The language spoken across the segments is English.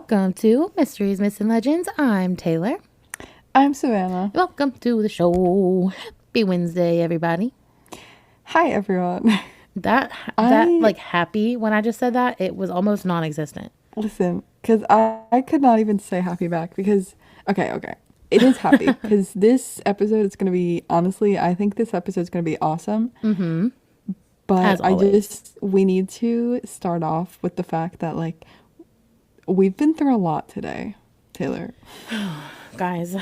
Welcome to Mysteries, Myths, and Legends. I'm Taylor. I'm Savannah. Welcome to the show. Happy Wednesday, everybody. Hi, everyone. That I like happy when I just said that, it was almost non-existent. listen because I could not even say happy back because okay, it is happy because this episode is gonna be honestly I think this episode is gonna be awesome. Mm-hmm. But As always. we need to start off with the fact that like we've been through a lot today, Taylor. Guys,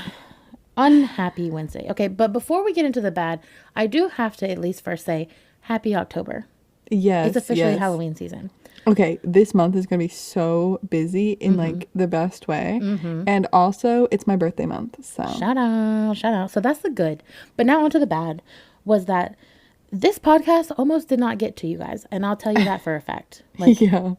unhappy Wednesday. Okay, but before we get into the bad, I do have to at least first say happy October. It's Yes, officially yes. Halloween season. Okay, this month is gonna be so busy in Mm-hmm. like the best way, Mm-hmm. and also it's my birthday month, so Shout out, shout out. So that's the good. But now onto the bad was that this podcast almost did not get to you guys. And I'll tell you that for a fact. Like, yeah.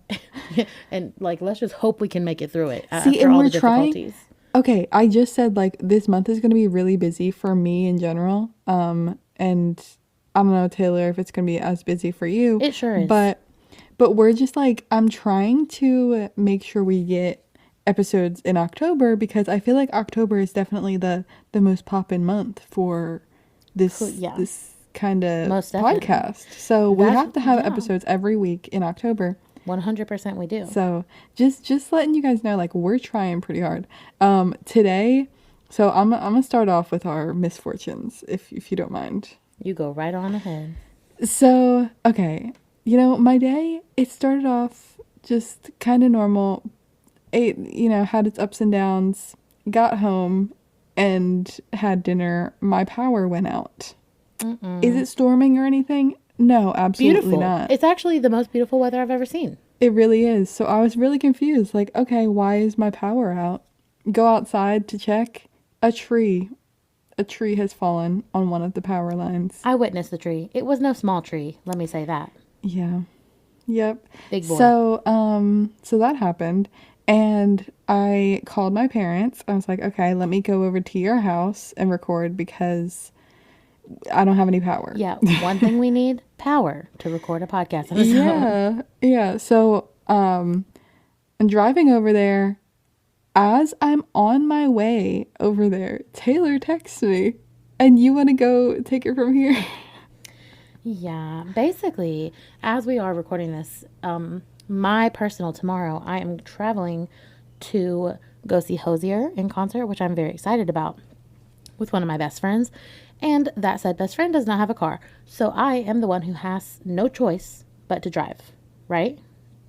and like, let's just hope we can make it through it See, after and all we're the trying. difficulties. Okay, I just said like this month is gonna be really busy for me in general. And I don't know, Taylor, if it's gonna be as busy for you. It sure is. But we're just like I'm trying to make sure we get episodes in October because I feel like October is definitely the most poppin' month for Yeah, this kind of most definitely. podcast. So we That's, have to have yeah, episodes every week in October. 100% we do. So just letting you guys know, like we're trying pretty hard. Today, so I'm gonna start off with our misfortunes, if you don't mind. You go right on ahead. So okay, my day it started off just kind of normal. It had its ups and downs. Got home and had dinner. My power went out. Is Mm-mm. it storming or anything? No, absolutely Beautiful. not. It's actually the most beautiful weather I've ever seen. It really is. So I was really confused. Like, okay, why is my power out? Go outside to check. A tree. A tree has fallen on one of the power lines. I witnessed the tree. It was no small tree. Let me say that. Yeah. Yep. Big boy. So that happened. And I called my parents. I was like, okay, let me go over to your house and record because I don't have any power. Yeah, one thing we need, power to record a podcast episode. Yeah. Yeah. So I'm driving over there. As I'm on my way over there, Taylor texts me, and you want to go take it from here? Yeah, basically, as we are recording this, my personal tomorrow, I am traveling to go see Hosier in concert, which I'm very excited about with one of my best friends. And that said best friend does not have a car. So I am the one who has no choice but to drive, right?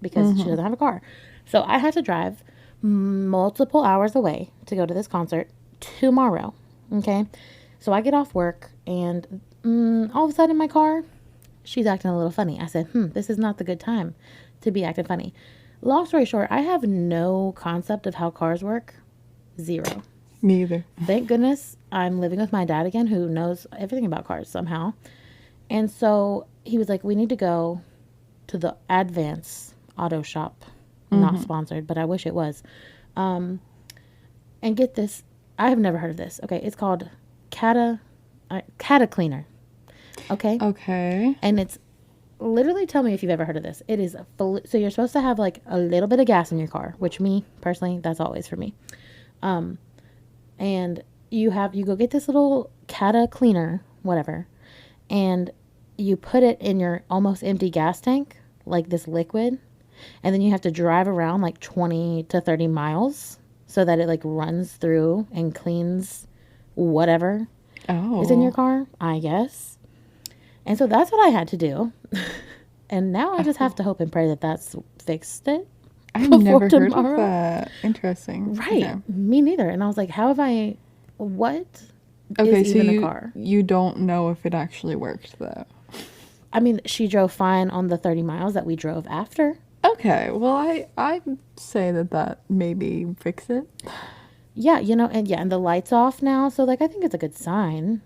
Because she doesn't have a car. So I have to drive multiple hours away to go to this concert tomorrow. Okay. So I get off work and all of a sudden in my car, she's acting a little funny. I said, this is not the good time to be acting funny. Long story short, I have no concept of how cars work. Zero. Me either. Thank goodness I'm living with my dad again, who knows everything about cars somehow. And so he was like, we need to go to the Advance Auto Shop. Not sponsored, but I wish it was. And get this. I have never heard of this. Okay, it's called Cata Cleaner. Okay? Okay. And it's literally, tell me if you've ever heard of this. It is so you're supposed to have like a little bit of gas in your car, which me personally, that's always for me. And you go get this little Cata Cleaner, whatever, and you put it in your almost empty gas tank, like this liquid, and then you have to drive around like 20 to 30 miles so that it like runs through and cleans whatever is in your Oh. car, I guess. And so that's what I had to do. And now I just have to hope and pray that that's fixed it I've before never heard of tomorrow. that. Interesting. Right. Okay. Me neither. And I was like, what Okay, is so even a car? you don't know if it actually worked though. I mean, she drove fine on the 30 miles that we drove after. Okay, well I say that maybe fix it. Yeah, and the light's off now. So, like, I think it's a good sign.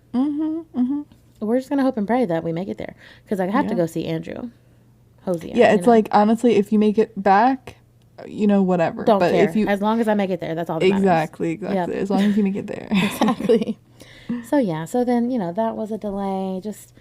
We're just going to hope and pray that we make it there. Because I have to Yeah. go see Andrew Hosier, Yeah, it's like honestly, if you make it back, whatever. Don't But care. if you As long as I make it there, that's all that matters. exactly, Yep. as long as you make it there. Exactly. So, yeah. So then, that was a delay. Just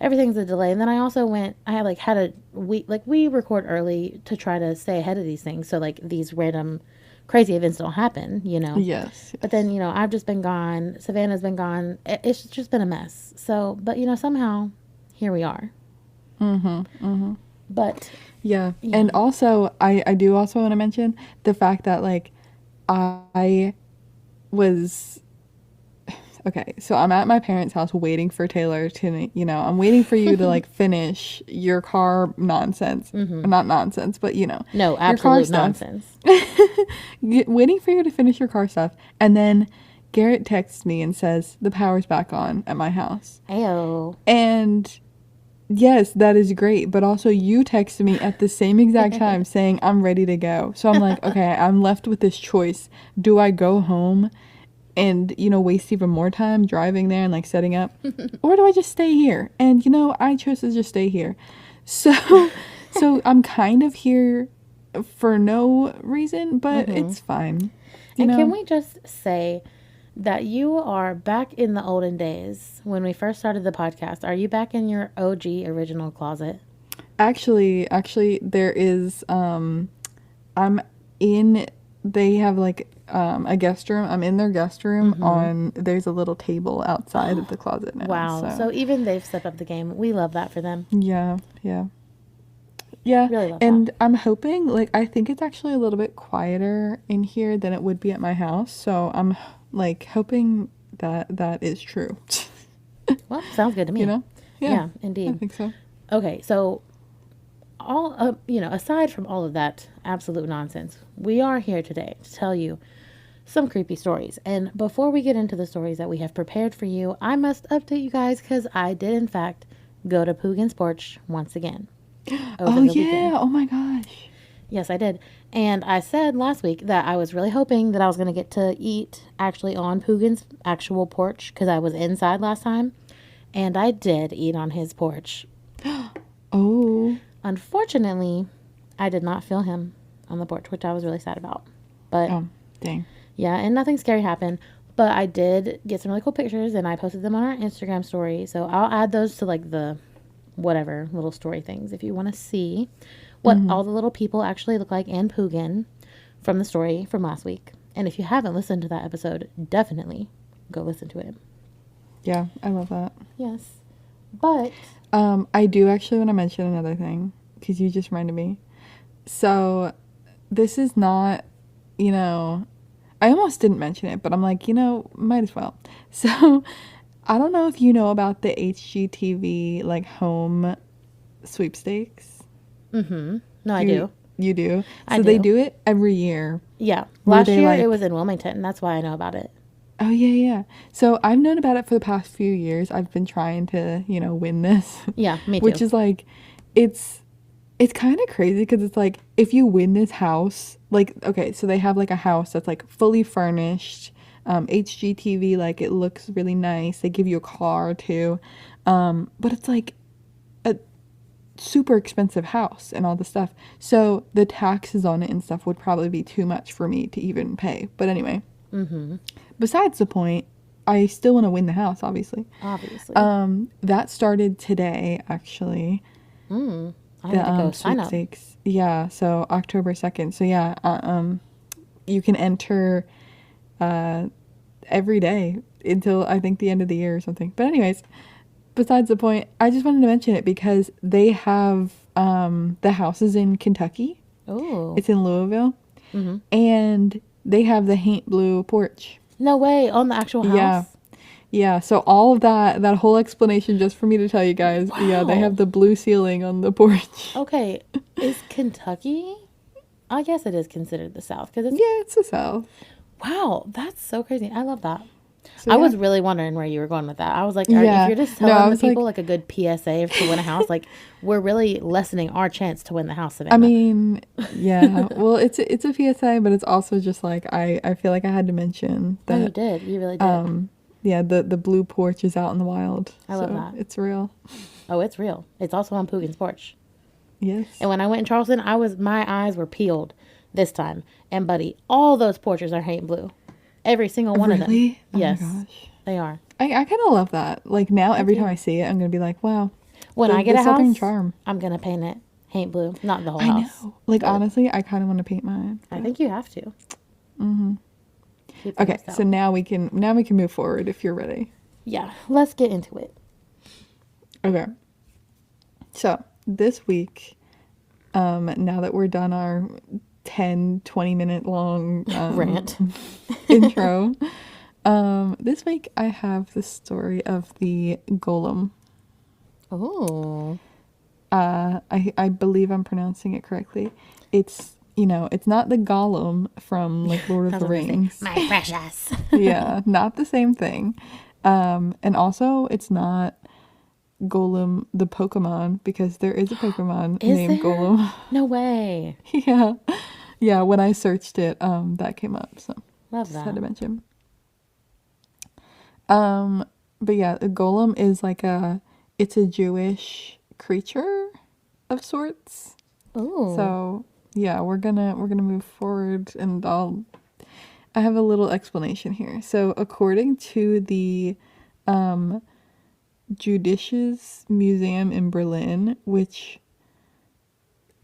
everything's a delay. And then I also had a week, like, we record early to try to stay ahead of these things. So, like, these random crazy events don't happen, you know. Yes, But yes. then, you know, I've just been gone. Savannah's been gone. It's just been a mess. So, but, you know, somehow here we are. Mm-hmm. Mm-hmm. But, Yeah. yeah. And also, I do also want to mention the fact that, like, I was okay, so I'm at my parents' house waiting for Taylor to, I'm waiting for you to like finish your car nonsense. Not nonsense, but No, your car absolute stuff. nonsense. Waiting for you to finish your car stuff. And then Garrett texts me and says, the power's back on at my house. Ayo. And yes, that is great. But also, you texted me at the same exact time saying, I'm ready to go. So I'm like, okay, I'm left with this choice. Do I go home and, waste even more time driving there and like setting up? Or do I just stay here? And, I chose to just stay here. So, so I'm kind of here for no reason, but it's fine. And can we just say that you are back in the olden days when we first started the podcast? Are you back in your OG original closet? Actually, there is, I'm in, they have like a guest room. I'm in their guest room there's a little table outside of the closet now. Wow. So even they've stepped up the game. We love that for them. Yeah, yeah. Yeah, Really love and that. I'm hoping, like, I think it's actually a little bit quieter in here than it would be at my house. So I'm, like, hoping that that is true. Well, sounds good to me. Yeah, Yeah, I indeed. think so. Okay, so aside from all of that absolute nonsense, we are here today to tell you some creepy stories. And before we get into the stories that we have prepared for you, I must update you guys because I did, in fact, go to Poogan's Porch once again over Oh, the yeah. weekend. Oh, my gosh. Yes, I did. And I said last week that I was really hoping that I was going to get to eat actually on Poogan's actual porch because I was inside last time. And I did eat on his porch. Oh. Unfortunately, I did not feel him on the porch, which I was really sad about. But Oh, dang. yeah, and nothing scary happened. But I did get some really cool pictures and I posted them on our Instagram story. So I'll add those to like the whatever little story things if you want to see what all the little people actually look like in Poogan from the story from last week. And if you haven't listened to that episode, definitely go listen to it. Yeah, I love that. Yes. But I do actually want to mention another thing because you just reminded me. So this is not, I almost didn't mention it, but I'm like, might as well. So I don't know if you know about the HGTV like home sweepstakes. no, I do. You do? I So they do. do it every year. Yeah. Where Last they, year like- it was in Wilmington. That's why I know about it. Oh, yeah, yeah. So I've known about it for the past few years. I've been trying to, win this. Yeah, me too. Which is like, it's kind of crazy because it's like, if you win this house, like, okay, so they have like a house that's like fully furnished, HGTV, like it looks really nice. They give you a car too. But it's like a super expensive house and all the stuff. So the taxes on it and stuff would probably be too much for me to even pay. But anyway. Besides the point, I still want to win the house, obviously. Obviously. That started today, actually. I need to go sign up. Sweepstakes. Yeah, so October 2nd. So yeah, you can enter every day until I think the end of the year or something. But anyways, besides the point, I just wanted to mention it because they have the houses in Kentucky. Oh. It's in Louisville. And they have the Haint Blue porch. No way. On the actual house? Yeah. Yeah, so all of that whole explanation just for me to tell you guys. Yeah, they Wow. have the blue ceiling on the porch. Okay. Is Kentucky? I guess it is considered the South because it's. Yeah, it's the South. Wow. That's so crazy. I love that. So, I yeah. was really wondering where you were going with that. I was like, Yeah. if you're just No, I telling was the people like a good PSA to win a house, like we're really lessening our chance to win the house. Savannah. I mean, yeah. Well, it's a PSA, but it's also just like I feel like I had to mention Oh, you that. did. You really did. Yeah, the blue porch is out in the wild. I love so that. It's real. Oh, it's real. It's also on Poogan's porch. Yes. And when I went in Charleston, my eyes were peeled this time. And buddy, all those porches are Haint Blue. Every single one of them. Really? Oh Yes. my gosh. They are. I kind of love that. Like now, every too. time I see it, I'm gonna be like, wow. When I get the a Southern house, charm. I'm gonna paint it Haint Blue, not the whole I house. know. Like But honestly, I kind of want to paint mine. I think you have to. Keep Okay, those so out. now we can move forward if you're ready. Yeah, let's get into it. Okay. So this week, now that we're done our 10-20 minute long Rant. intro, this week I have the story of the golem. Oh. I believe I'm pronouncing it correctly. It's not the golem from like Lord of That's the what I was gonna say. Rings. My precious. Yeah, not the same thing. And also it's not Golem the Pokemon because there is a Pokemon Is named there? Golem. No way. Yeah. Yeah, when I searched it, that came up, so Love just had to that. mention. Um, but yeah, a golem is like it's a Jewish creature of sorts. Ooh. So yeah, we're gonna move forward, and I have a little explanation here. So according to the um, Judisches Museum in Berlin, which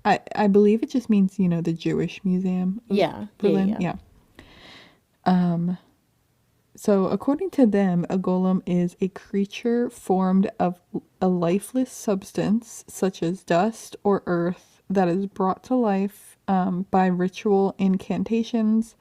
I believe it just means, the Jewish Museum of Yeah. Yeah. Berlin. Yeah. Yeah. Um, so according to them, a golem is a creature formed of a lifeless substance, such as dust or earth, that is brought to life by ritual incantations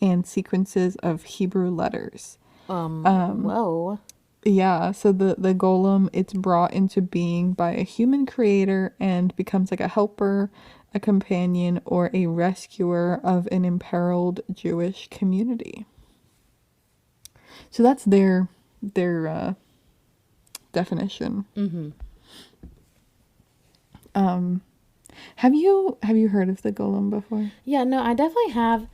and sequences of Hebrew letters. Whoa. Yeah, so the golem, it's brought into being by a human creator and becomes like a helper, a companion, or a rescuer of an imperiled Jewish community. So that's their definition. Mm-hmm. Um, have you heard of the golem before? Yeah, no, I definitely have.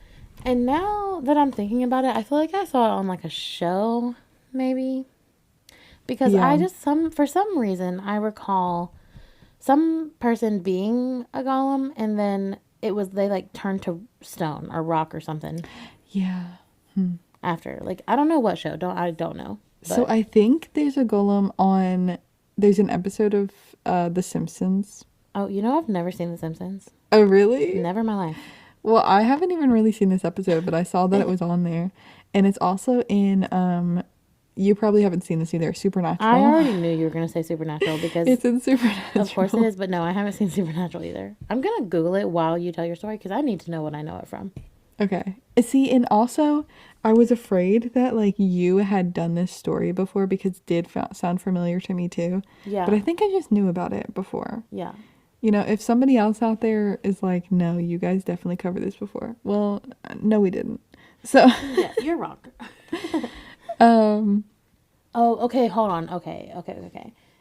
And now that I'm thinking about it, I feel like I saw it on like a show, maybe. Because Yeah, for some reason, I recall some person being a golem and then they like turned to stone or rock or something yeah. after. Like, I don't know what show. I don't know. So But, I think there's an episode of The Simpsons. oh, you know, I've never seen The Simpsons. Oh, really? Never in my life. Well, I haven't even really seen this episode, but I saw that it was on there. And it's also in you probably haven't seen this either, I Supernatural. already knew you were going to say Supernatural because It's in of course it Supernatural. is, but no, I haven't seen Supernatural either. I'm going to Google it while you tell your story because I need to know what I know it from. Okay. See, and also I was afraid that like you had done this story before because it did sound familiar to me too. But Yeah. I think I just knew about it before. Yeah. If somebody else out there is like, "No, you guys definitely covered this before." Well, no we didn't. So, Yeah, you're wrong. um Oh, okay, hold on. Okay.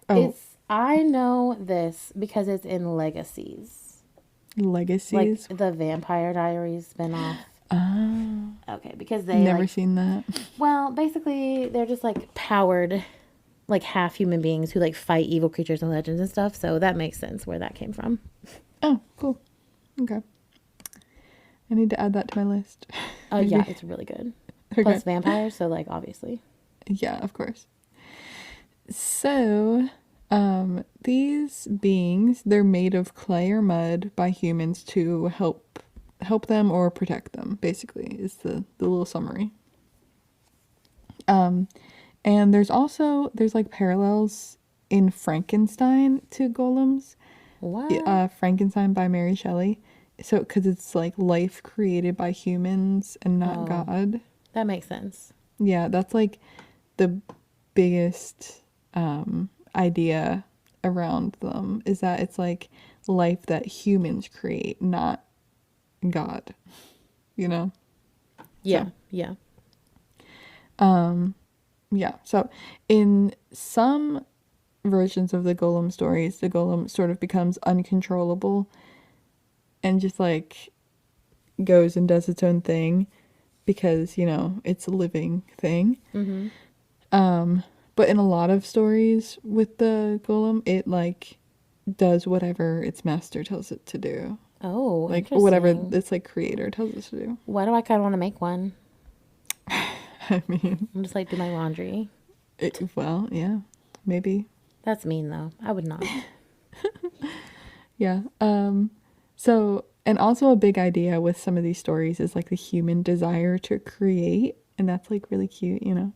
oh, I know this because it's in Legacies. Like Legacies. the Vampire Diaries spinoff. Ah, Okay, because never seen that. basically they're just like powered, like half human beings who like fight evil creatures and legends and stuff. So that makes sense where that came from. Oh, cool. Okay. I need to add that to my list. Oh, Maybe. yeah, it's really good. Okay. Plus vampires, so like obviously. Yeah, of course. So, these beings, they're made of clay or mud by humans to help them or protect them, basically, is the little summary. Um, and there's like parallels in Frankenstein to golems. What? Frankenstein by Mary Shelley. So, because it's like life created by humans and not Oh, God. that makes sense. Yeah, that's like the biggest idea around them is that it's like life that humans create, not God, you know? Yeah, So, yeah. yeah. So, in some versions of the golem stories, the golem sort of becomes uncontrollable and just like goes and does its own thing because, it's a living thing. Mm-hmm. But in a lot of stories with the golem, it like does whatever its master tells it to do. Oh, Like whatever interesting. its like creator tells it to do. Why do I kind of want to make one? I mean, I'm just like do my laundry. well, yeah, maybe. That's mean though. I would not. Yeah. So And also a big idea with some of these stories is like the human desire to create, and that's like really cute, you know.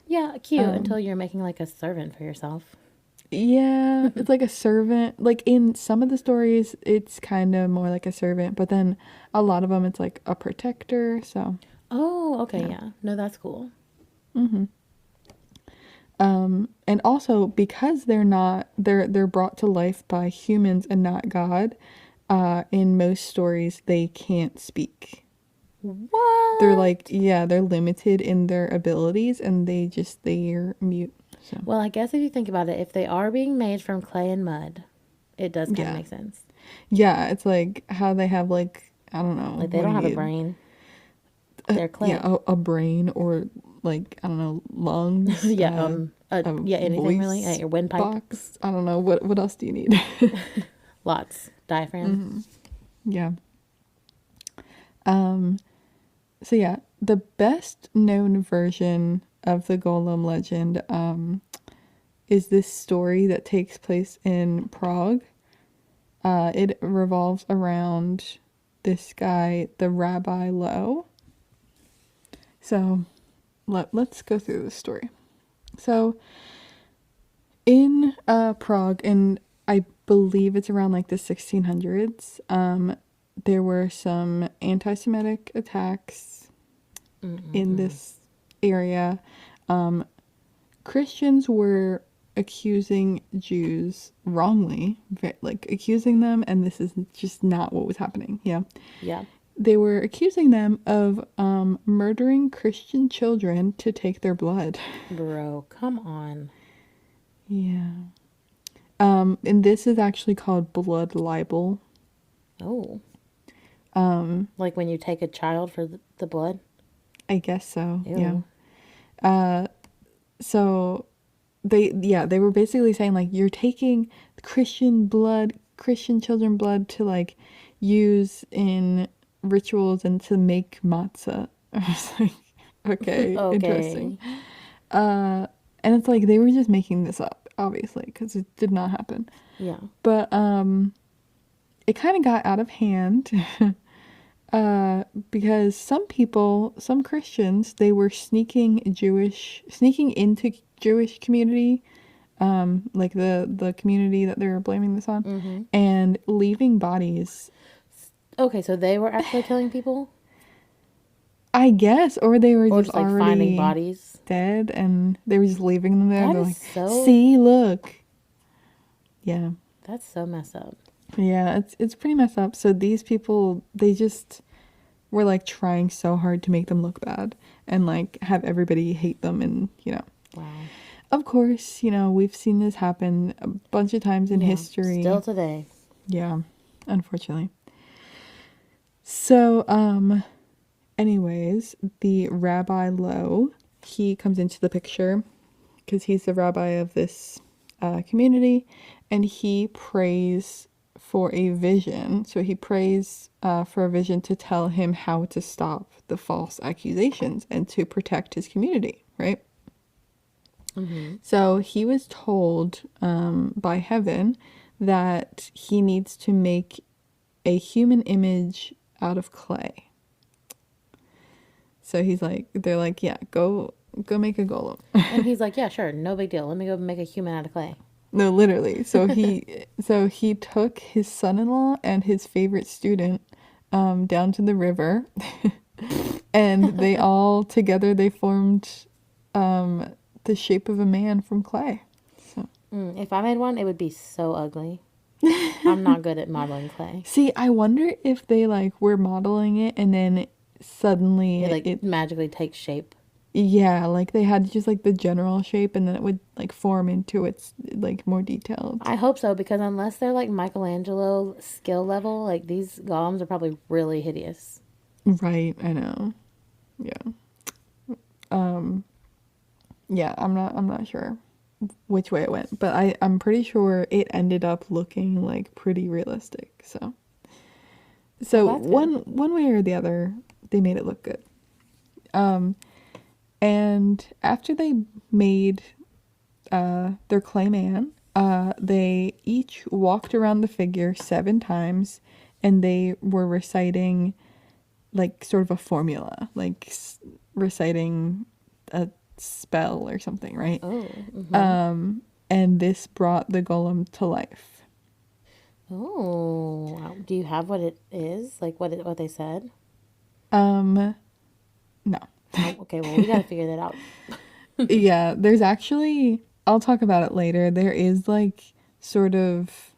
Yeah, cute Um, until you're making like a servant for yourself. yeah, it's like a servant. Like in some of the stories, it's kind of more like a servant, but then a lot of them, it's like a protector. So Oh, okay, yeah. yeah. No, that's cool. hmm and also because they're brought to life by humans and not God. In most stories, they can't speak. They're like, What? yeah, they're limited in their abilities, and they're mute. So Well, I guess if you think about it, if they are being made from clay and mud, it does kind of yeah, make sense. yeah, it's like how they have like I don't know Like they what do don't have a you brain. They're yeah, clay. a brain or like I don't know lungs, Yeah, a yeah, anything really. voice Your windpipe. box. I don't know what else do you need? Lots. Diaphragm. Yeah. Um. So yeah, the best known version of the Golem legend is this story that takes place in Prague. It revolves around this guy, the Rabbi Lowe. So let's go through this story. So in Prague, and I believe it's around like the 1600s, there were some anti-Semitic attacks in this area. Um, Christians were accusing Jews wrongly, like accusing them, and this is just not what was happening. Yeah. Yeah. They were accusing them of murdering Christian children to take their blood. Bro, come on. Yeah. And this is actually called blood libel. Oh. Like when you take a child for the blood? I guess so. Yeah. Ew. So they were basically saying like you're taking Christian blood, Christian children blood to like use in rituals and to make matzah. I was like, okay, interesting. Okay. And it's like they were just making this up, obviously, because it did not happen. Yeah. But it kind of got out of hand. Because some people, some Christians, they were sneaking into Jewish community, like the community that they were blaming this on, and leaving bodies. Okay, so they were actually killing people? I guess, or they were Or just just like finding already bodies? dead, and they were just leaving them there. That They're is like, so, "See, look." Yeah, that's so messed up. yeah, it's pretty messed up. So these people, they just were like trying so hard to make them look bad and like have everybody hate them, and Wow. of course, we've seen this happen a bunch of times in Yeah. history. Still today. Yeah, unfortunately. So, anyways, the Rabbi Lowe, he comes into the picture because he's the rabbi of this community, and he prays for a vision. So he prays for a vision to tell him how to stop the false accusations and to protect his community, right? So he was told by heaven that he needs to make a human image out of clay. So they're like, yeah, go make a golem. And he's like, yeah, sure, no big deal. Let me go make a human out of clay. No, literally. So he took his son-in-law and his favorite student down to the river, and they all together they formed the shape of a man from clay. So If I made one, it would be so ugly. I'm not good at modeling clay. see, I wonder if they like were modeling it and then suddenly It like it magically takes shape. yeah, like they had just like the general shape and then it would like form into its like more detailed. I hope so, because unless they're like Michelangelo skill level, like these golems are probably really hideous. Right, I know. Yeah. Yeah, I'm not sure which way it went, but I'm pretty sure it ended up looking like pretty realistic. So Well, so that's good. one way or the other, they made it look good. And after they made their clay man, they each walked around the figure 7 times and they were reciting like sort of a formula, like reciting a spell or something, right? Oh. Mm-hmm. And this brought the golem to life. Oh. Wow. Do you have what it is? Like what they said? Um, no. Oh, okay. Well, we got to figure that out. Yeah, there's actually, I'll talk about it later. There is like sort of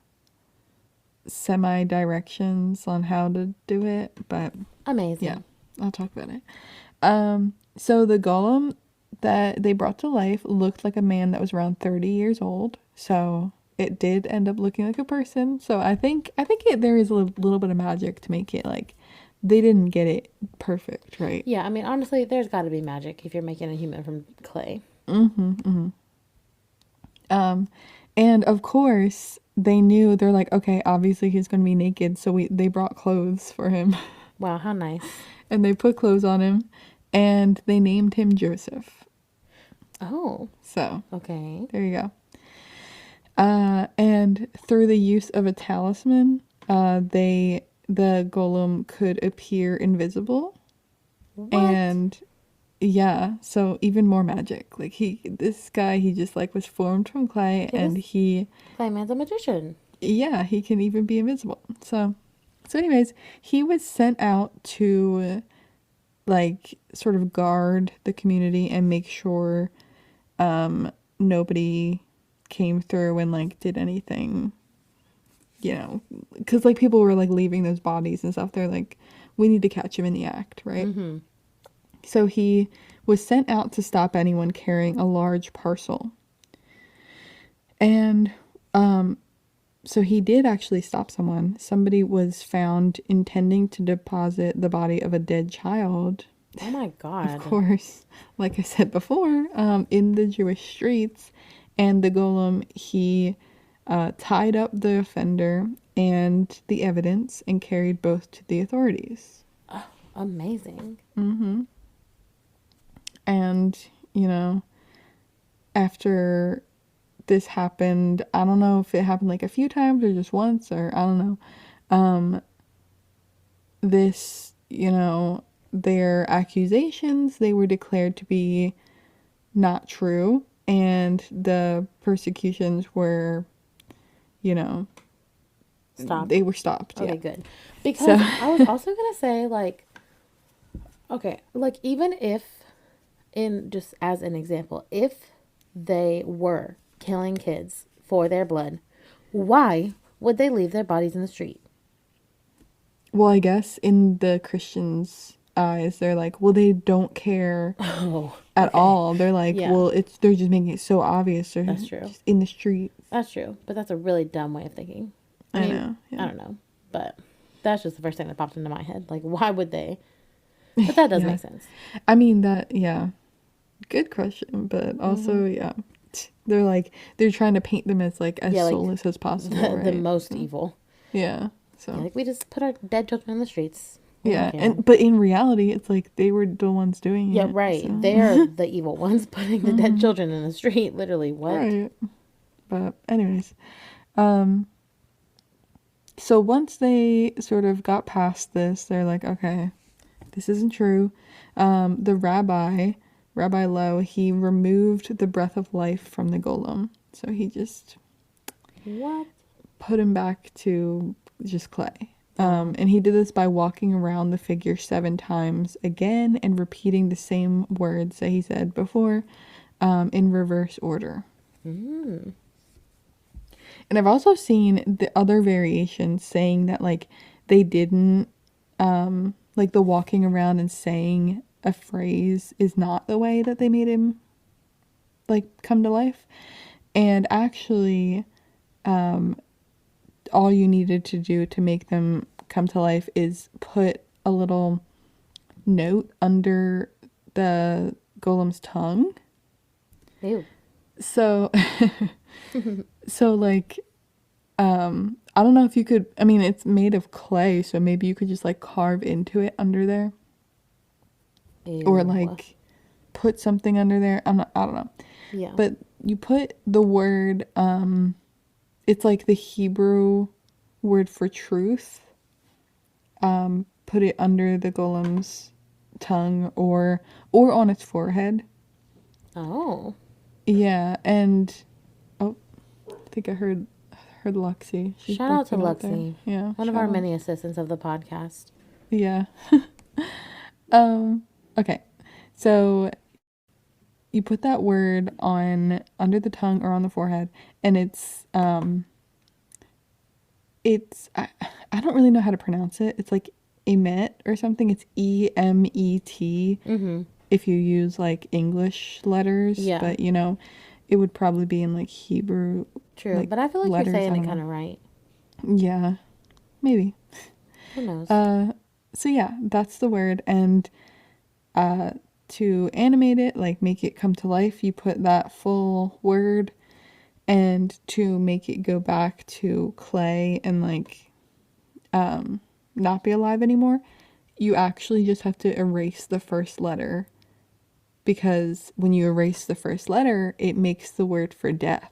semi directions on how to do it, but yeah, Amazing. I'll talk about it. So the golem that they brought to life looked like a man that was around 30 years old. So it did end up looking like a person. So there is a little bit of magic to make it like they didn't get it perfect, right? Yeah. I mean, honestly, there's got to be magic if you're making a human from clay. And of course, they knew they're like, okay, obviously he's going to be naked, so they brought clothes for him. Wow. How nice. And they put clothes on him and they named him Joseph. Oh. So, Okay. there you go. And through the use of a talisman, the golem could appear invisible. What? And yeah, so even more magic. Like this guy, he just like was formed from clay, Okay. and This he, clay man's a magician. yeah, he can even be invisible. So anyways, he was sent out to like sort of guard the community and make sure nobody came through and like did anything, because like people were like leaving those bodies and stuff. They're like, we need to catch him in the act, right? Mm-hmm. So he was sent out to stop anyone carrying a large parcel. And so he did actually stop someone. Somebody was found intending to deposit the body of a dead child. Oh my Of God. course, like I said before, in the Jewish streets. And the golem, he tied up the offender and the evidence and carried both to the authorities. Amazing. And, after this happened, I don't know if it happened like a few times or just once, or I don't know. This, their accusations, they were declared to be not true, and the persecutions were, you know, Stopped. they were stopped. Yeah. Okay, good. So, Because I was also gonna say, like, okay, like even if, in just as an example, if they were killing kids for their blood, why would they leave their bodies in the street? well, I guess in the Christians' eyes, they're like, well, they don't care Oh, at okay. all. They're like, Yeah, well, they're just making it so obvious. They're that's true. just in the streets. That's true. But that's a really dumb way of thinking. I I mean, know. I Yeah. don't know. But that's just the first thing that popped into my head. Like, why would they? But that does Yeah. make sense. I mean, yeah. Good question. But Hmm. also, yeah. They're trying to paint them as like as Yeah, like soulless as possible, the right? most So, evil. yeah. Yeah, So, like we just put our dead children in the streets. We don't yeah. care. But in reality, it's like they were the ones doing Yeah, it. right. So, They're the evil ones putting the dead children in the street. Literally, what? right. But anyways, um, so once they sort of got past this, they're like, okay, this isn't true. The Rabbi Lowe, he removed the breath of life from the golem. So he just What? put him back to just clay. Oh, And he did this by walking around the figure 7 times again and repeating the same words that he said before, in reverse order. mm. And I've also seen the other variations saying that like they didn't, like the walking around and saying a phrase is not the way that they made him like come to life. And actually, all you needed to do to make them come to life is put a little note under the golem's tongue. Ew. So so like I don't know if you could, I mean it's made of clay, so maybe you could just like carve into it under there, or Ew. like put something under there. I don't know. Yeah. But you put the word, it's like the Hebrew word for truth. put it under the golem's tongue or on its forehead. Oh. Yeah, and oh, I think I heard Luxie. She's Shout out to barking out there. Luxie. Yeah, One of shout our out. many assistants of the podcast. Yeah. Okay. So you put that word on under the tongue or on the forehead, and I don't really know how to pronounce it. It's like emet or something. It's EMET Mm-hmm. if you use like English letters, Yeah. but it would probably be in like Hebrew True. like But I feel like you're letters. I saying it don't kind know. of right. Yeah, maybe. Who knows? So yeah, that's the word, and uh to animate it, like make it come to life, you put that full word, and to make it go back to clay and like not be alive anymore, you actually just have to erase the first letter, because when you erase the first letter, it makes the word for death.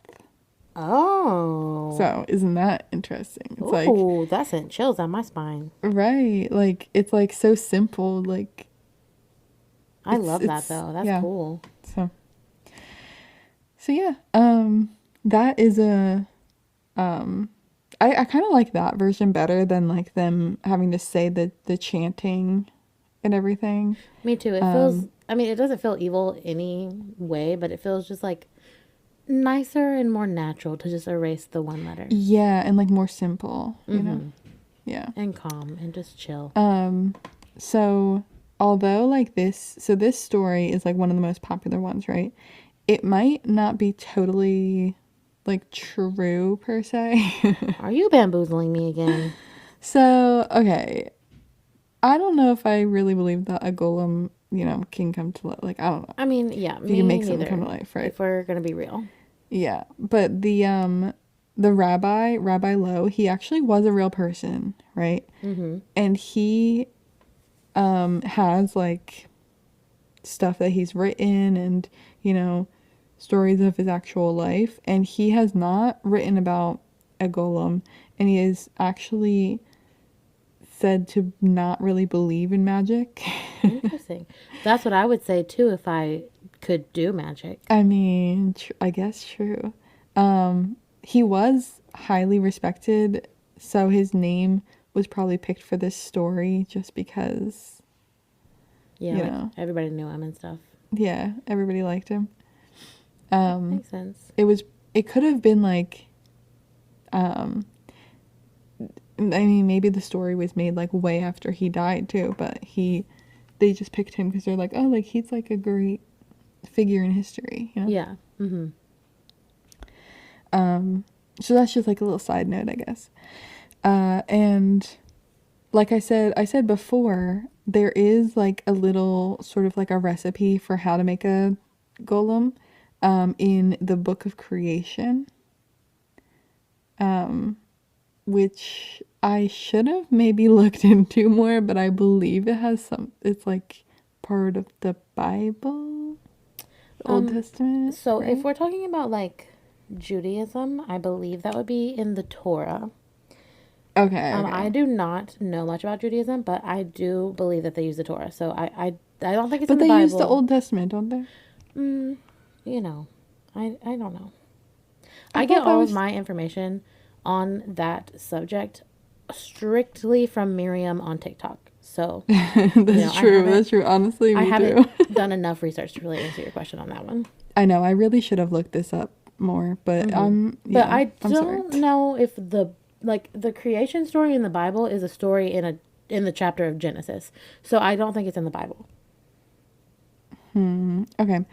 Oh. So isn't that interesting? It's like, Ooh, that sent chills down my spine. right, like it's like so simple, like I love that it's though. That's yeah. cool. So yeah, that is a I kind of like that version better than like them having to say the chanting and everything. Me too. It feels, I mean, it doesn't feel evil anyway, but it feels just like nicer and more natural to just erase the one letter. Yeah, and like more simple, Mm-hmm. Yeah. And calm and just chill. So although like this story is like one of the most popular ones, right? It might not be totally like true per se. Are you bamboozling me again? So, okay. I don't know if I really believe that a golem, can come to life. Like, I don't know. I mean, yeah, If you me can make something neither. come to life, right? If we're gonna be real. Yeah. But the Rabbi Lowe, he actually was a real person, right? Mm-hmm. And he has like stuff that he's written and, stories of his actual life, and he has not written about a golem, and he is actually said to not really believe in magic. Interesting. That's what I would say too if I could do magic. I mean, I guess true. He was highly respected, so his name was probably picked for this story just because, Yeah, like everybody knew him and stuff. yeah, everybody liked him. Makes sense. It could have been like, I mean, maybe the story was made like way after he died too, but they just picked him because they're like, oh, like he's like a great figure in history, Yeah. Mm-hmm. So that's just like a little side note, I guess. And like I said before, there is like a little sort of like a recipe for how to make a golem, in the Book of Creation, which I should have maybe looked into more, but I believe it's like part of the Bible, the Old Testament, So right? if we're talking about like Judaism, I believe that would be in the Torah. Okay. I do not know much about Judaism, but I do believe that they use the Torah. So I don't think it's But in the they use the Bible. Old Testament, don't they? You know, I don't know. I I get thought that all of was my information on that subject strictly from Miriam on TikTok. So, That's true. That's true. Honestly, I me haven't too. done enough research to really answer your question on that one. I know. I really should have looked this up more, but But I I'm sorry. don't know if the creation story in the Bible is a story in the chapter of Genesis. So I don't think it's in the Bible. Okay.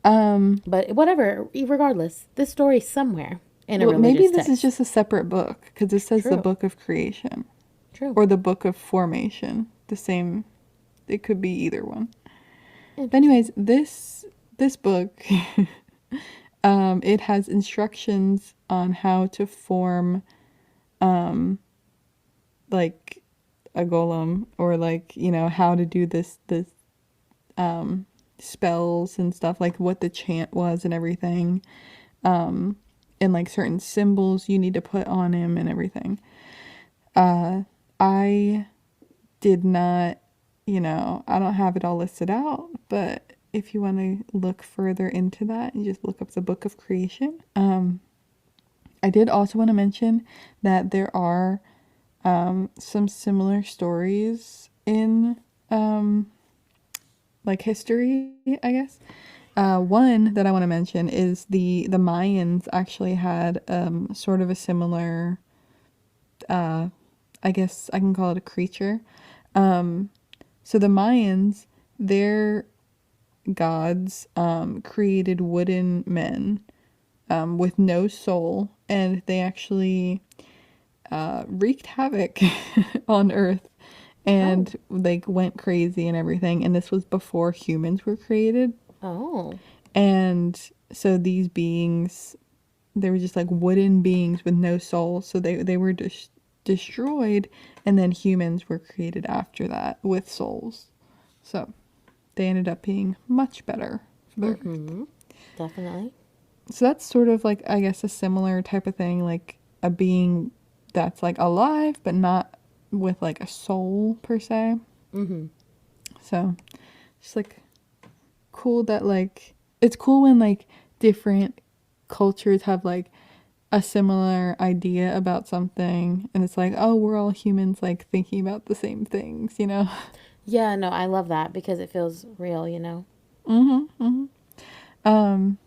But whatever, regardless, this story's somewhere in a Well, maybe religious this is text. just a separate book because it says the True. Book of Creation True. or the Book of Formation. The same. It could be either one. But Interesting. anyways, this book, it has instructions on how to form, like a golem, or like how to do this spells and stuff, like what the chant was and everything, and like certain symbols you need to put on him and everything. I did not, I don't have it all listed out, but if you want to look further into that, you just look up the Book of Creation. I did also want to mention that there are some similar stories in like history, I guess. One that I want to mention is the Mayans actually had sort of a similar, I guess I can call it a creature. So the Mayans, their gods created wooden men with no soul, and they actually wreaked havoc on Earth Oh. and like went crazy and everything. And this was before humans were created. Oh. And so these beings, they were just like wooden beings with no soul. So they were destroyed, and then humans were created after that with souls. So they ended up being much better for the Earth. Mm-hmm. Definitely. So that's sort of like, I guess, a similar type of thing, like a being that's like alive, but not with like a soul per se. Mm-hmm. So it's like cool that like, it's cool when like different cultures have like a similar idea about something, and it's like, oh, we're all humans like thinking about the same things, you know? Yeah, no, I love that because it feels real, you know? Mm-hmm, mm-hmm. Um,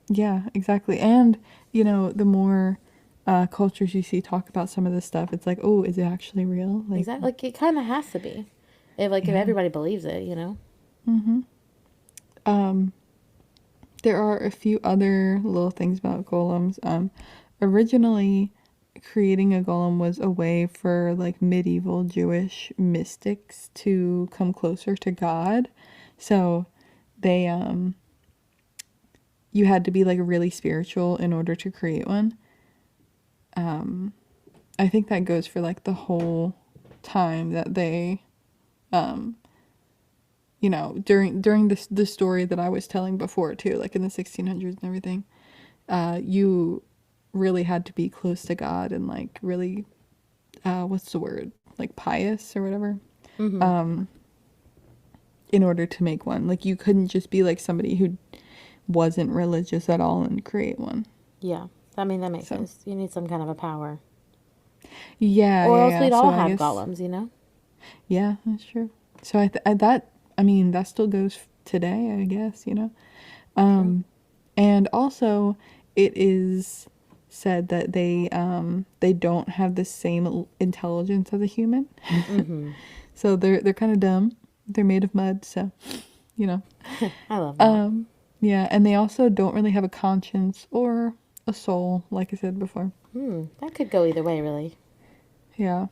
yeah, exactly. And, the more cultures you see talk about some of this stuff, it's like, oh, is it actually real? Like, Exactly. Like, it kind of has to be. If yeah. everybody believes it, you know? Mm-hmm. Um, there are a few other little things about golems. Originally, creating a golem was a way for like medieval Jewish mystics to come closer to God. So they you had to be like really spiritual in order to create one. I think that goes for like the whole time that they during the story that I was telling before too, like in the 1600s and everything, you really had to be close to God and like really, what's the word? Like pious or whatever, Mm-hmm. in order to make one. Like you couldn't just be like somebody who wasn't religious at all and create one. Yeah. I mean, that makes So sense. You need some kind of a power. yeah, Or yeah, else yeah. we'd So all I have guess golems, you know? yeah, that's true. So I mean that still goes today, I guess, you know. True. And also, it is said that they don't have the same intelligence as a human. Mm-hmm. So they're kind of dumb. They're made of mud, so you know. I love that. Um, yeah, and they also don't really have a conscience or a soul, like I said before. Hmm. That could go either way, really. Yeah.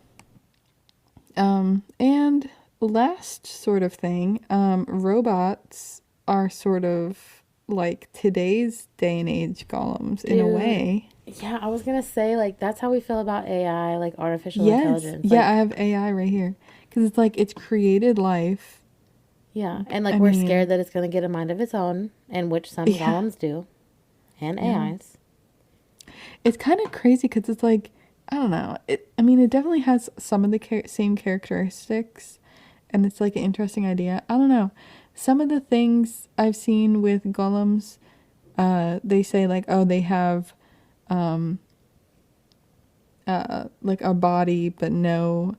And last sort of thing, robots are sort of like today's day and age golems in a Dude, way. yeah, I was gonna say, like, that's how we feel about AI, like artificial Yes. intelligence. Yeah, I Like, have AI right here. Because it's like it's created life. yeah. And, like, I we're mean, scared that it's gonna get a mind of its own, and which some yeah, golems do, and yeah. AIs. It's kind of crazy because it's like, I don't know. I mean, it definitely has some of the same characteristics, and it's like an interesting idea. I don't know. Some of the things I've seen with golems, they say like, oh, they have, um, like a body but no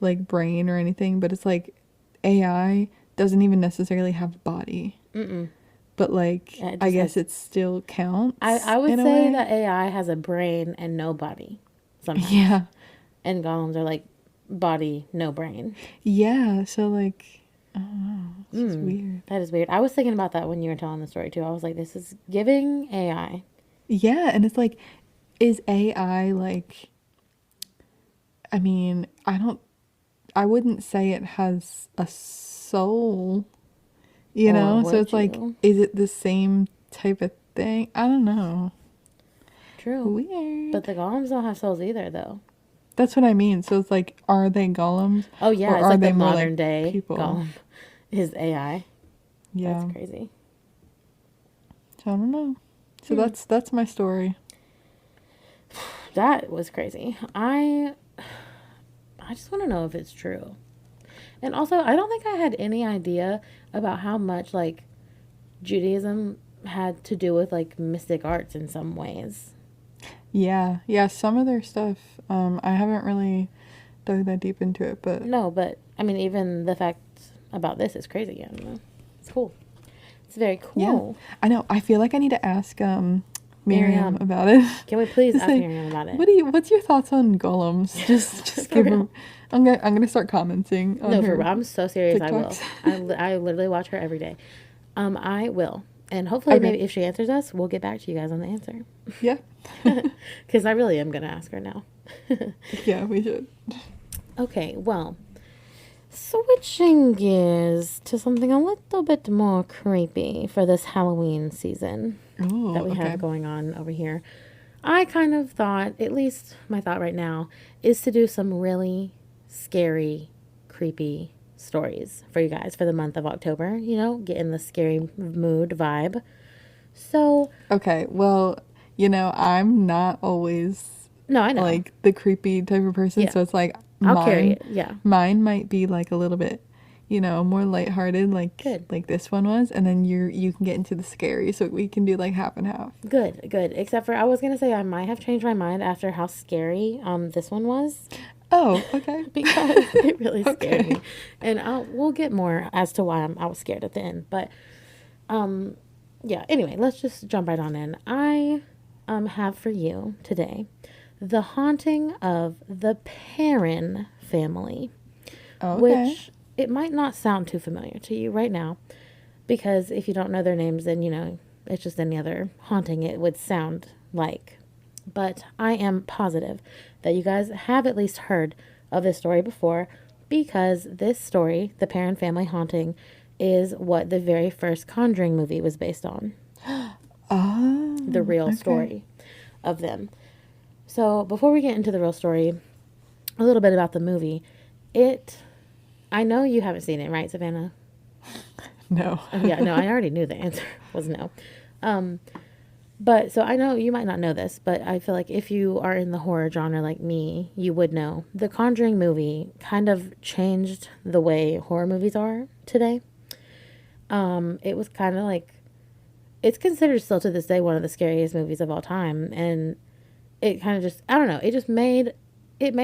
like brain or anything. But it's like AI doesn't even necessarily have a body, Mm-mm. but like Yeah, it I just guess has. it still I counts would in a say way. that AI has a brain and no body sometimes. Yeah. And golems are like body, no brain. Yeah, so like, I don't know. It's just Hmm. weird. That is weird. I was thinking about that when you were telling the story too. I was like, this is giving AI. Yeah, and it's like, is AI like, I mean, I wouldn't say it has a soul, Or So would it's like, you? is it the same type of thing? I don't know. True. But Weird. the golems don't have souls either, though. That's what I mean. So it's like, are they golems Oh, yeah. or It's are like the they more like modern day people? golem is AI. That's Yeah. crazy. So I don't know. So Hmm. that's my story. That was crazy. I just want to know if it's true. And also, I don't think I had any idea about how much like Judaism had to do with like mystic arts in some ways. Yeah, yeah, some of their stuff, I haven't really dug that deep into it, but No, but I mean, even the fact about this is crazy. I don't know. It's cool. It's very yeah, cool. I know. I feel like I need to ask Miriam Miriam, about it. can we please To ask say, Miriam about it? what's your thoughts on golems? Just For give real. her. I'm gonna start commenting on No, for her real. I'm so serious. I will. TikToks. I literally watch her every day. I will, and hopefully, Okay. maybe if she answers us, we'll get back to you guys on the answer. Yeah. Because I really am gonna ask her now. Yeah, we should. Okay, well, switching gears to something a little bit more creepy for this Halloween season Oh, that we okay. have going on over here. I kind of thought, at least my thought right now, is to do some really scary, creepy stories for you guys for the month of October. You know, get in the scary mood vibe. So, Okay. Well, I'm not always no, I know. like the creepy type of person, Yeah, so it's like I'll carry mine it. Yeah, mine might be like a little bit, more lighthearted good. like this one was, and then you can get into the scary, so we can do like half and half. Good, good. Except for I was gonna say I might have changed my mind after how scary this one was Oh, okay. because it really scared Okay. me, and we'll get more as to why I was scared at the end. But um, yeah. Anyway, let's just jump right on in. I have for you today the haunting of the Perrin family, Okay. which it might not sound too familiar to you right now because if you don't know their names, then it's just any other haunting it would sound like. But I am positive that you guys have at least heard of this story before because this story, the Perrin family haunting, is what the very first Conjuring movie was based on. The Oh, real okay. story of them. So before we get into the real story, a little bit about the movie. It, I know you haven't seen it, right, Savannah? No. Oh, yeah, no, I already knew the answer was no. Um, but so I know you might not know this, but I feel like if you are in the horror genre like me, you would know. The Conjuring movie kind of changed the way horror movies are today. It was kind of like it's considered still to this day one of the scariest movies of all time, and it kind of just I don't know, it made it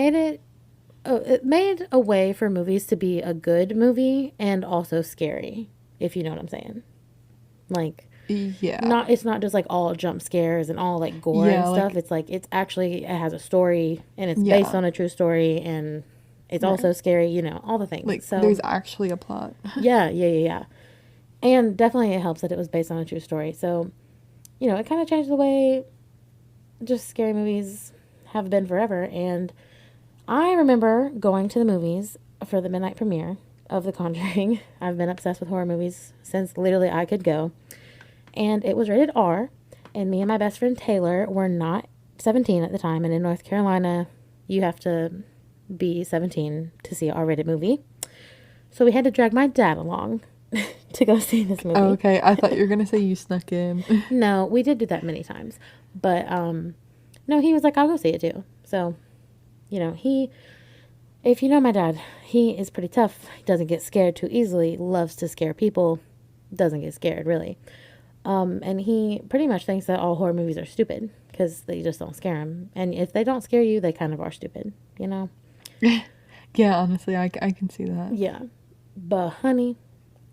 it made a way for movies to be a good movie and also scary, if you know what I'm saying. Like Yeah. not it's not just like all jump scares and all like gore and Yeah, stuff. like It's like it's actually it has a story and it's based yeah. on a true story and it's Right. also scary, all the things. Like So there's actually a plot. yeah, yeah, yeah, yeah. And definitely it helps that it was based on a true story. So, it kind of changed the way just scary movies have been forever. And I remember going to the movies for the midnight premiere of The Conjuring. I've been obsessed with horror movies since literally I could go. And it was rated R. And me and my best friend Taylor were not 17 at the time. And in North Carolina, you have to be 17 to see an R rated movie. So we had to drag my dad along to go see this Oh, movie. okay. I thought you were gonna say you snuck in. No, we did do that many times. But no, he was like, I'll go see it too. So, he if you know my dad, he is pretty tough. He doesn't get scared too easily, loves to scare people, doesn't get scared really. And he pretty much thinks that all horror movies are stupid because they just don't scare him. And if they don't scare you, they kind of are stupid, you know? Yeah, honestly, I can see that. Yeah. But honey,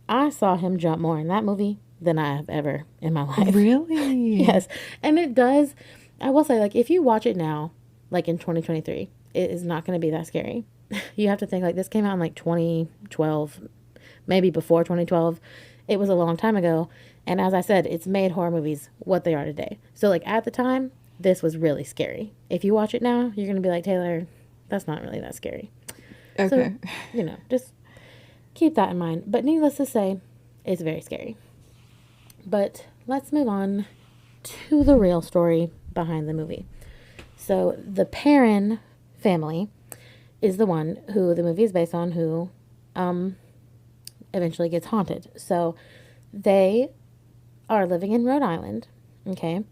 I saw him jump more in that movie than I have ever in my life. Really? Yes. And it does, I will say, like, if you watch it now, like in 2023, it is not going to be that scary. You have to think, like, this came out in like 2012, maybe before 2012. It was a long time ago. And as I said, it's made horror movies what they are today. So, like, at the time, this was really scary. If you watch it now, you're going to be like, Taylor, that's not really that scary. So, Okay. just keep that in mind. But needless to say, it's very scary. But let's move on to the real story behind the movie. So the Perrin family is the one who the movie is based on, who eventually gets haunted. So they are living in Rhode Island, okay,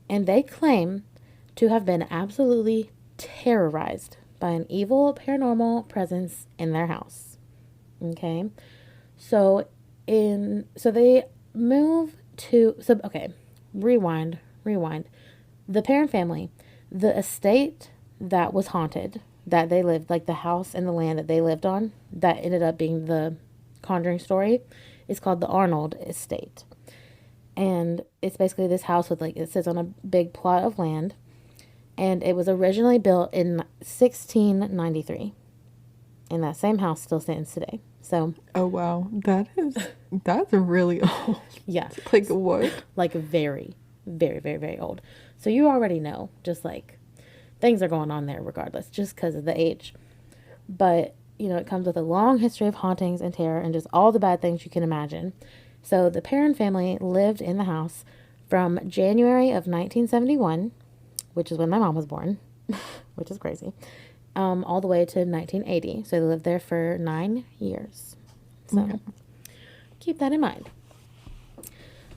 and they claim to have been absolutely terrorized by an evil paranormal presence in their house. Okay. So so they move to so okay, rewind. The parent family, the estate that was haunted, that they lived, like the house and the land that they lived on, that ended up being the Conjuring story, is called the Arnold Estate. And it's basically this house with like it sits on a big plot of land, and it was originally built in 1693, and that same house still stands today. So Oh wow, that's really old. yeah, Like what? like very old. So you already know, just like things are going on there regardless, just because of the age. But it comes with a long history of hauntings and terror and just all the bad things you can imagine. So the Perrin family lived in the house from January of 1971, which is when my mom was born, which is crazy, all the way to 1980. So they lived there for 9 years. So Okay. keep that in mind.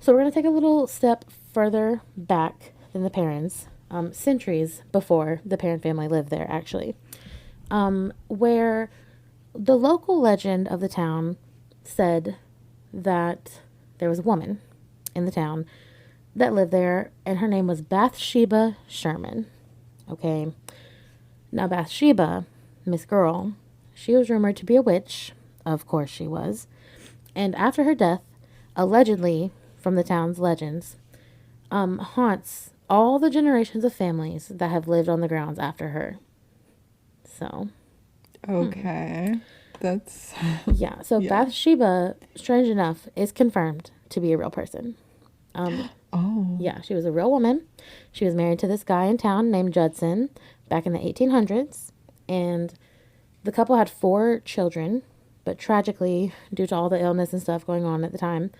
So we're going to take a little step further back than the Perrins, centuries before the Perrin family lived there, actually, where the local legend of the town said that there was a woman in the town that lived there, and her name was Bathsheba Sherman. Okay. Now, Bathsheba, Miss Girl, she was rumored to be a witch. Of course she was. And after her death, allegedly, from the town's legends, haunts all the generations of families that have lived on the grounds after her. So, Okay. That's yeah. So yeah. Bathsheba, strange enough, is confirmed to be a real person. Oh. Yeah, she was a real woman. She was married to this guy in town named Judson back in the 1800s. And the couple had 4 children, but tragically, due to all the illness and stuff going on at the time,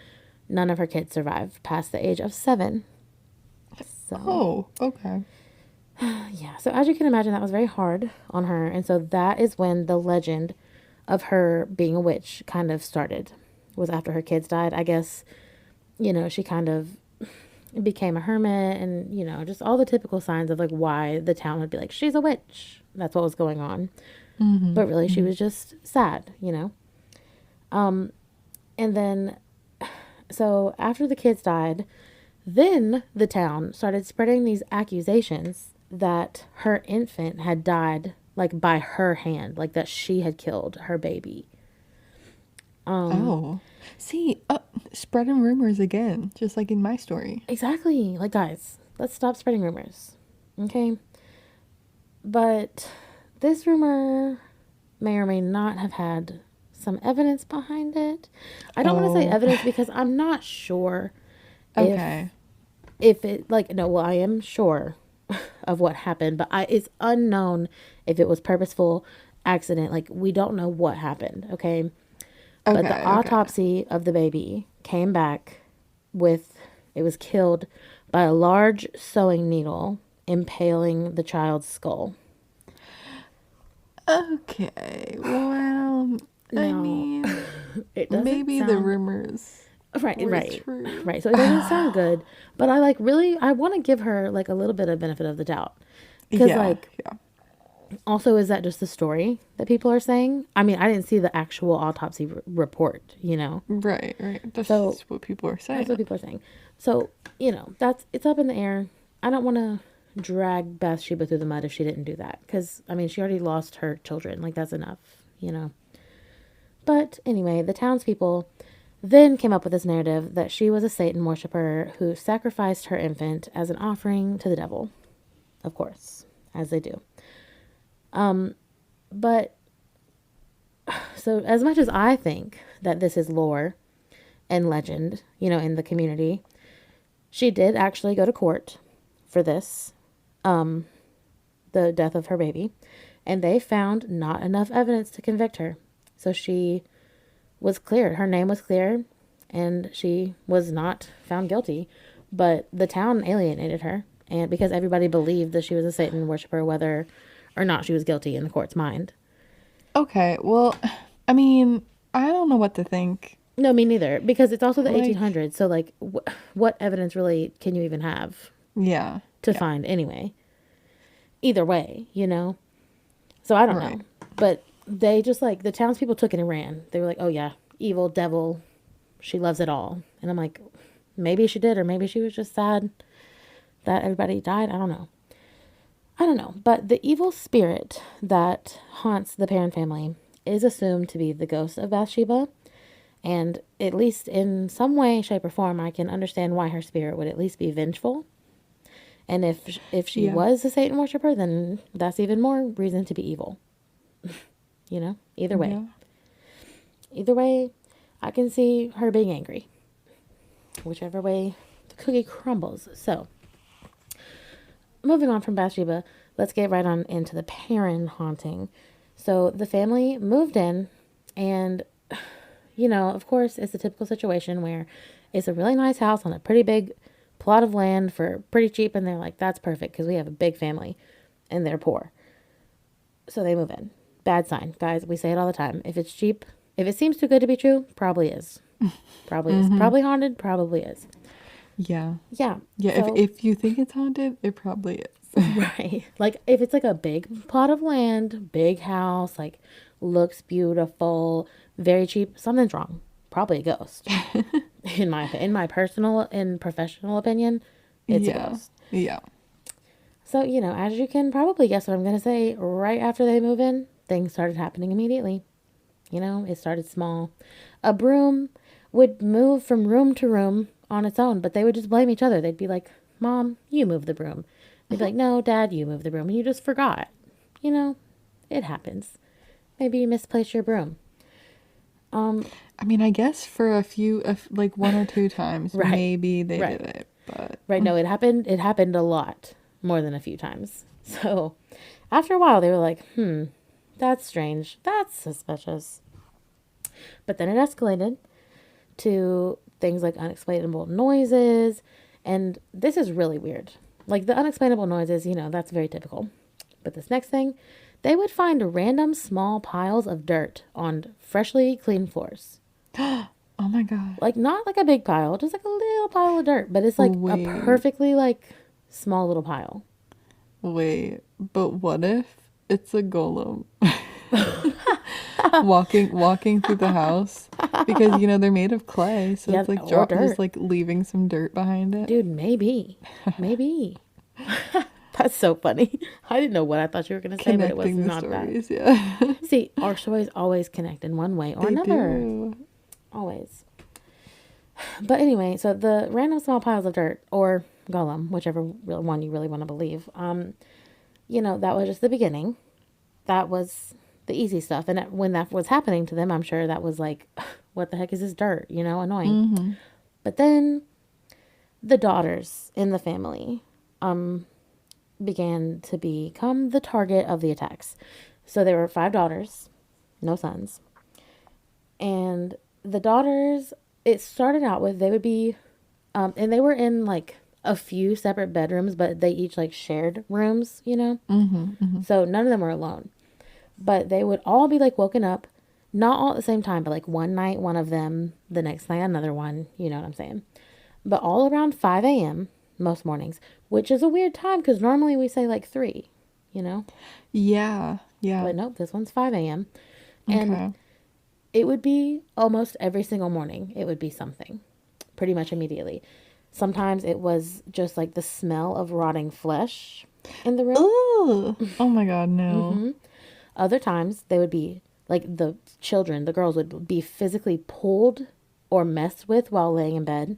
none of her kids survived past the age of 7. So, Oh, okay. yeah. So, as you can imagine, that was very hard on her. And so, that is when the legend of her being a witch kind of started, was after her kids died. I guess, she kind of became a hermit and, just all the typical signs of like why the town would be like, she's a witch. That's what was going on. Mm-hmm. But really, she Mm-hmm. was just sad. And then, so after the kids died, then the town started spreading these accusations that her infant had died like by her hand, like that she had killed her baby. Oh. See, spreading rumors again, just like in my story. Exactly. Like, guys, let's stop spreading rumors. Okay? But this rumor may or may not have had some evidence behind it. I don't want to say Oh, evidence because I'm not sure if okay. it like no, well I am sure of what happened, but it's unknown if it was purposeful accident. Like we don't know what happened, okay? But the Okay, okay. autopsy of the baby came back with it was killed by a large sewing needle impaling the child's skull. Okay. Well, I Now, mean, it doesn't maybe the sound rumors right, were right, true. right. So it doesn't sound good, but I like really I want to give her like a little bit of benefit of the doubt because Yeah, like yeah. also is that just the story that people are saying? I mean, I didn't see the actual autopsy report. Right, right. That's So just what people are that's saying. what people are saying. So that's it's up in the air. I don't want to drag Bathsheba through the mud if she didn't do that because I mean she already lost her children. Like that's enough. But anyway, the townspeople then came up with this narrative that she was a Satan worshiper who sacrificed her infant as an offering to the devil. Of course, as they do. But so as much as I think that this is lore and legend, in the community, she did actually go to court for this, the death of her baby, and they found not enough evidence to convict her. So she was cleared. Her name was cleared, and she was not found guilty. But the town alienated her, and because everybody believed that she was a Satan worshiper, whether or not she was guilty in the court's mind. Okay, well, I mean, I don't know what to think. No, me neither, because it's also the Like, 1800s. So, like, what evidence really can you even have yeah, to yeah, find anyway? Either way. So I don't know. right. But they just like the townspeople took it and ran. They were like, "Oh yeah, evil devil, she loves it all." And I'm like, maybe she did, or maybe she was just sad that everybody died. I don't know. I don't know. But the evil spirit that haunts the Perrin family is assumed to be the ghost of Bathsheba. And at least in some way, shape, or form, I can understand why her spirit would at least be vengeful. And if she Yeah. was a Satan worshiper, then that's even more reason to be evil. Either way. Yeah. Either way, I can see her being angry. Whichever way the cookie crumbles. So, moving on from Bathsheba, let's get right on into the Perrin haunting. So, the family moved in, and, of course, it's a typical situation where it's a really nice house on a pretty big plot of land for pretty cheap, and they're like, that's perfect because we have a big family and they're poor. So, they move in. Bad sign. Guys, we say it all the time. If it's cheap, if it seems too good to be true, probably is. Probably is. Probably haunted, probably is. Yeah. Yeah. Yeah. So, If you think it's haunted, it probably is. right. Like if it's like a big plot of land, big house, like looks beautiful, very cheap, something's wrong. Probably a ghost. In my personal and professional opinion, it's a Yeah. ghost. Yeah. So, as you can probably guess what I'm going to say, right after they move in, things started happening immediately. It started small. A broom would move from room to room on its own, but they would just blame each other. They'd be like, Mom, you move the broom. They'd be like, no, Dad, you move the broom. And you just forgot. It happens. Maybe you misplaced your broom. I mean, I guess for a few, like one or two times, Right. maybe they Right. did it, but Right. No, it happened. It happened a lot, more than a few times. So after a while, they were like, that's strange. That's suspicious. But then it escalated to things like unexplainable noises. And this is really weird. Like the unexplainable noises, that's very typical. But this next thing, they would find random small piles of dirt on freshly cleaned floors. oh my god. Like not like a big pile, just like a little pile of dirt, but it's like a Wait, perfectly like small little pile. wait, but what if it's a golem walking through the house? Because they're made of clay, so Yeah, it's like or just dirt. like leaving some dirt behind it. Dude, maybe. Maybe. That's so funny. I didn't know what I thought you were going to say, but it was Connecting the not that. stories, yeah. See, our stories always connect in one way or They another. do. Always. But anyway, so the random small piles of dirt, or golem, whichever one you really want to believe, that was just the beginning. That was the easy stuff. And when that was happening to them, I'm sure that was like, what the heck is this dirt? Annoying. Mm-hmm. But then the daughters in the family began to become the target of the attacks. So there were 5 daughters, no sons. And the daughters, it started out with they would be, and they were in like a few separate bedrooms, but they each like shared rooms, Mm-hmm. Mm-hmm. So none of them were alone. But they would all be like woken up, not all at the same time, but like one night, one of them, the next night, another one, you know what I'm saying? But all around 5 a.m. most mornings, which is a weird time because normally we say like 3, you know? Yeah. Yeah. But nope, this one's 5 a.m. And Okay. it would be almost every single morning, it would be something pretty much immediately. Sometimes it was just like the smell of rotting flesh in the room. Ooh. Oh my god, no. Other times they would be like the children, the girls would be physically pulled or messed with while laying in bed.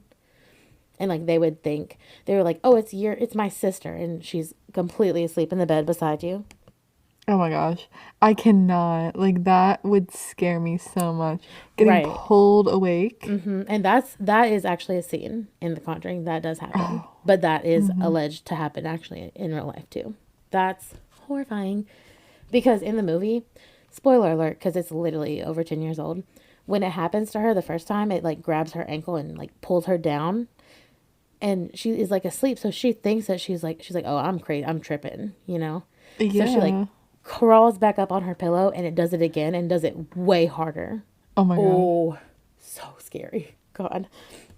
And like they would think they were like, "Oh, it's my sister," and she's completely asleep in the bed beside you. Oh my gosh. I cannot. Like that would scare me so much. Getting Right. pulled awake. And that is actually a scene in The Conjuring that does happen, but that is alleged to happen actually in real life too. That's horrifying because in the movie, spoiler alert, because it's literally over 10 years old. When it happens to her the first time, it like grabs her ankle and like pulls her down, and she is like asleep, so she thinks that she's like, oh, I'm crazy, I'm tripping, you know. So she like Yeah. crawls back up on her pillow and it does it again and does it way harder. Oh my god. Oh, so scary. God.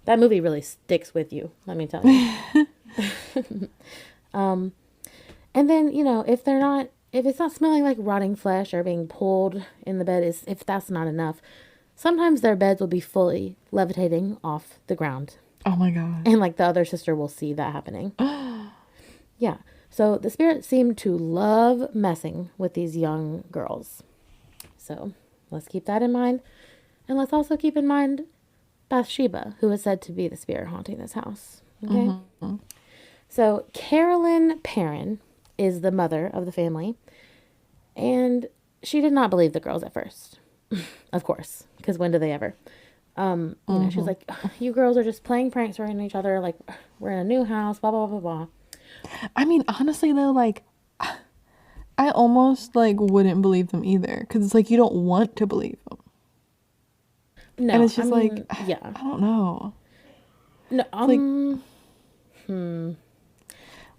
That movie really sticks with you, let me tell you. And then, if they're not if it's not smelling like rotting flesh or being pulled in the bed, is if that's not enough, sometimes their beds will be fully levitating off the ground. Oh my god. And like the other sister will see that happening. Yeah. So the spirit seemed to love messing with these young girls. So let's keep that in mind. And let's also keep in mind Bathsheba, who is said to be the spirit haunting this house. Okay. Mhm. So Carolyn Perrin is the mother of the family. And she did not believe the girls at first. Of course. Because when do they ever? She was like, you girls are just playing pranks on each other. Like, we're in a new house, blah, blah, blah, blah. I mean, honestly though, like I almost like wouldn't believe them either because it's like you don't want to believe them. And No, it's I just like mean, yeah. I don't know. No, It's like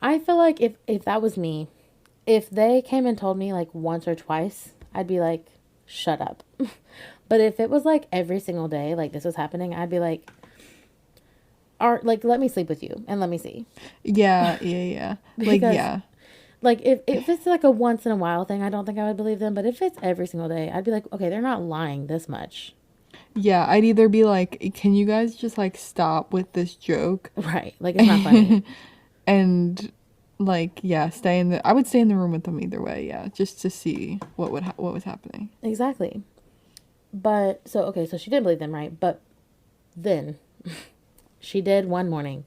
I feel like if that was me, if they came and told me like once or twice, I'd be like, shut up. But if it was like every single day, like this was happening, I'd be like, like, let me sleep with you and let me see. yeah. Like Because yeah. like if it's like a once in a while thing, I don't think I would believe them. But if it's every single day, I'd be like, okay, they're not lying this much. Yeah, I'd either be like, can you guys just like stop with this joke? Right. Like it's not funny. And like yeah, stay in the I would stay in the room with them either way, yeah, just to see what was happening. Exactly. But so okay, so she didn't believe them, right? But then she did one morning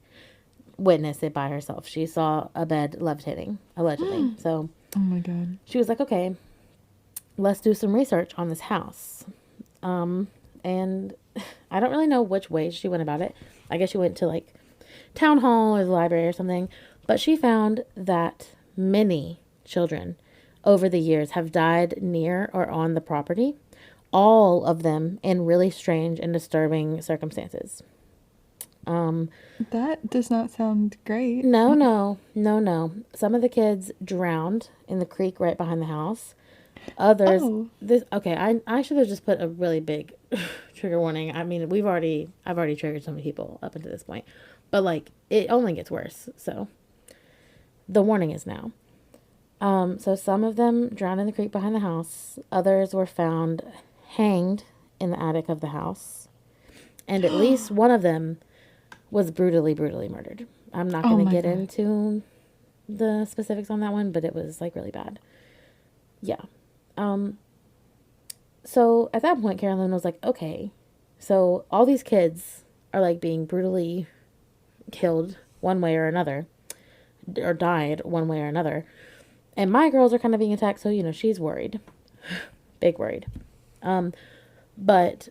witness it by herself. She saw a bed levitating, allegedly. So Oh my god. she was like, okay, let's do some research on this house. And I don't really know which way she went about it. I guess she went to like town hall or the library or something. But she found that many children over the years have died near or on the property, all of them in really strange and disturbing circumstances. That does not sound great. No, no, no, no. Some of the kids drowned in the creek right behind the house. Others, Oh. this okay. I should have just put a really big trigger warning. I mean, I've already triggered so many people up until this point, but like it only gets worse. So the warning is now. So some of them drowned in the creek behind the house. Others were found hanged in the attic of the house, and at least one of them was brutally, brutally murdered. I'm not Oh going to my get god. into the specifics on that one, but it was like really bad. Yeah. So at that point, Carolyn was like, okay, so all these kids are like being brutally killed one way or another, or died one way or another. And my girls are kind of being attacked, so, she's worried. Big worried. But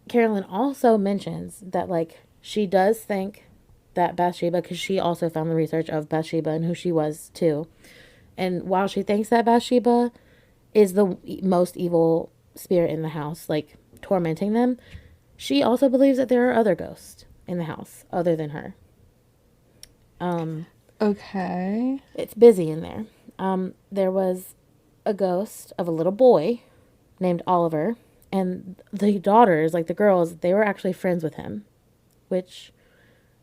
Carolyn also mentions that, like, she does think that Bathsheba, because she also found the research of Bathsheba and who she was too. And while she thinks that Bathsheba is the most evil spirit in the house, like tormenting them, she also believes that there are other ghosts in the house other than her. Okay. It's busy in there. There was a ghost of a little boy named Oliver, and the daughters, like the girls, they were actually friends with him, which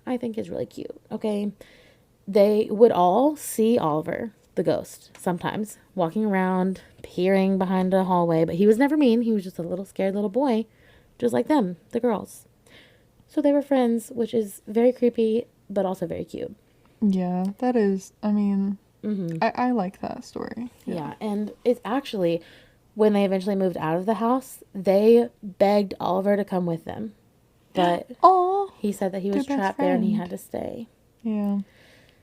I think is really cute. Okay. They would all see Oliver, the ghost, sometimes walking around, peering behind a hallway, but he was never mean. He was just a little scared little boy, just like them, the girls. So they were friends, which is very creepy, but also very cute. Yeah, that is, I mean, I like that story. Yeah, and it's actually, when they eventually moved out of the house, they begged Oliver to come with them. But Oh, he said that he was their best trapped there and he friend. had to stay. Yeah.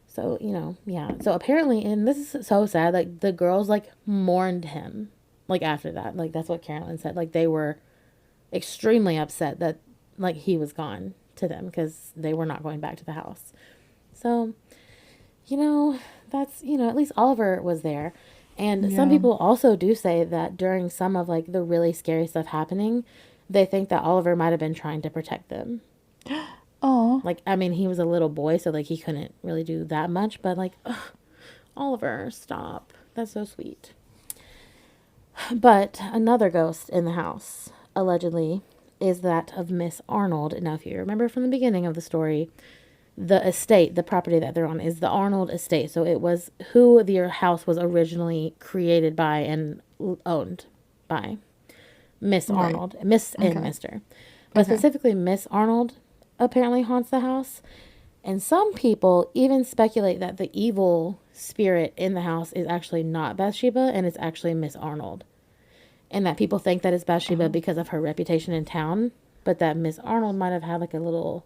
So, yeah. So apparently, and this is so sad, like the girls like mourned him like after that. Like that's what Carolyn said. Like they were extremely upset that like he was gone to them because they were not going back to the house. So, that's, at least Oliver was there. And some Yeah. people also do say that during some of like the really scary stuff happening, they think that Oliver might have been trying to protect them. Oh. Like, I mean, he was a little boy, so like he couldn't really do that much, but like, ugh, Oliver, stop. That's so sweet. But another ghost in the house, allegedly, is that of Miss Arnold. Now, if you remember from the beginning of the story, the estate, the property that they're on, is the Arnold estate. So it was who the house was originally created by and owned by. Miss Right. Arnold, Miss and Okay. Mr. But Okay. specifically, Miss Arnold apparently haunts the house. And some people even speculate that the evil spirit in the house is actually not Bathsheba and it's actually Miss Arnold. And that people think that it's Bathsheba Oh. because of her reputation in town, but that Miss Arnold might have had like a little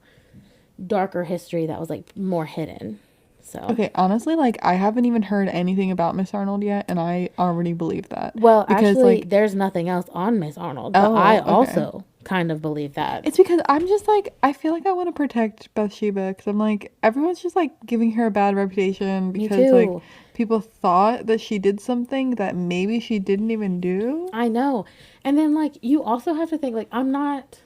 darker history that was like more hidden. So, Okay, honestly, like I haven't even heard anything about Miss Arnold yet, and I already believe that well, because actually, like, there's nothing else on Miss Arnold, but I oh, okay. also kind of believe that. It's because I'm just like I feel like I want to protect Bathsheba because I'm like everyone's just like giving her a bad reputation Me because like too. people thought that she did something that maybe she didn't even do. I know. And then, like, you also have to think, like, I'm not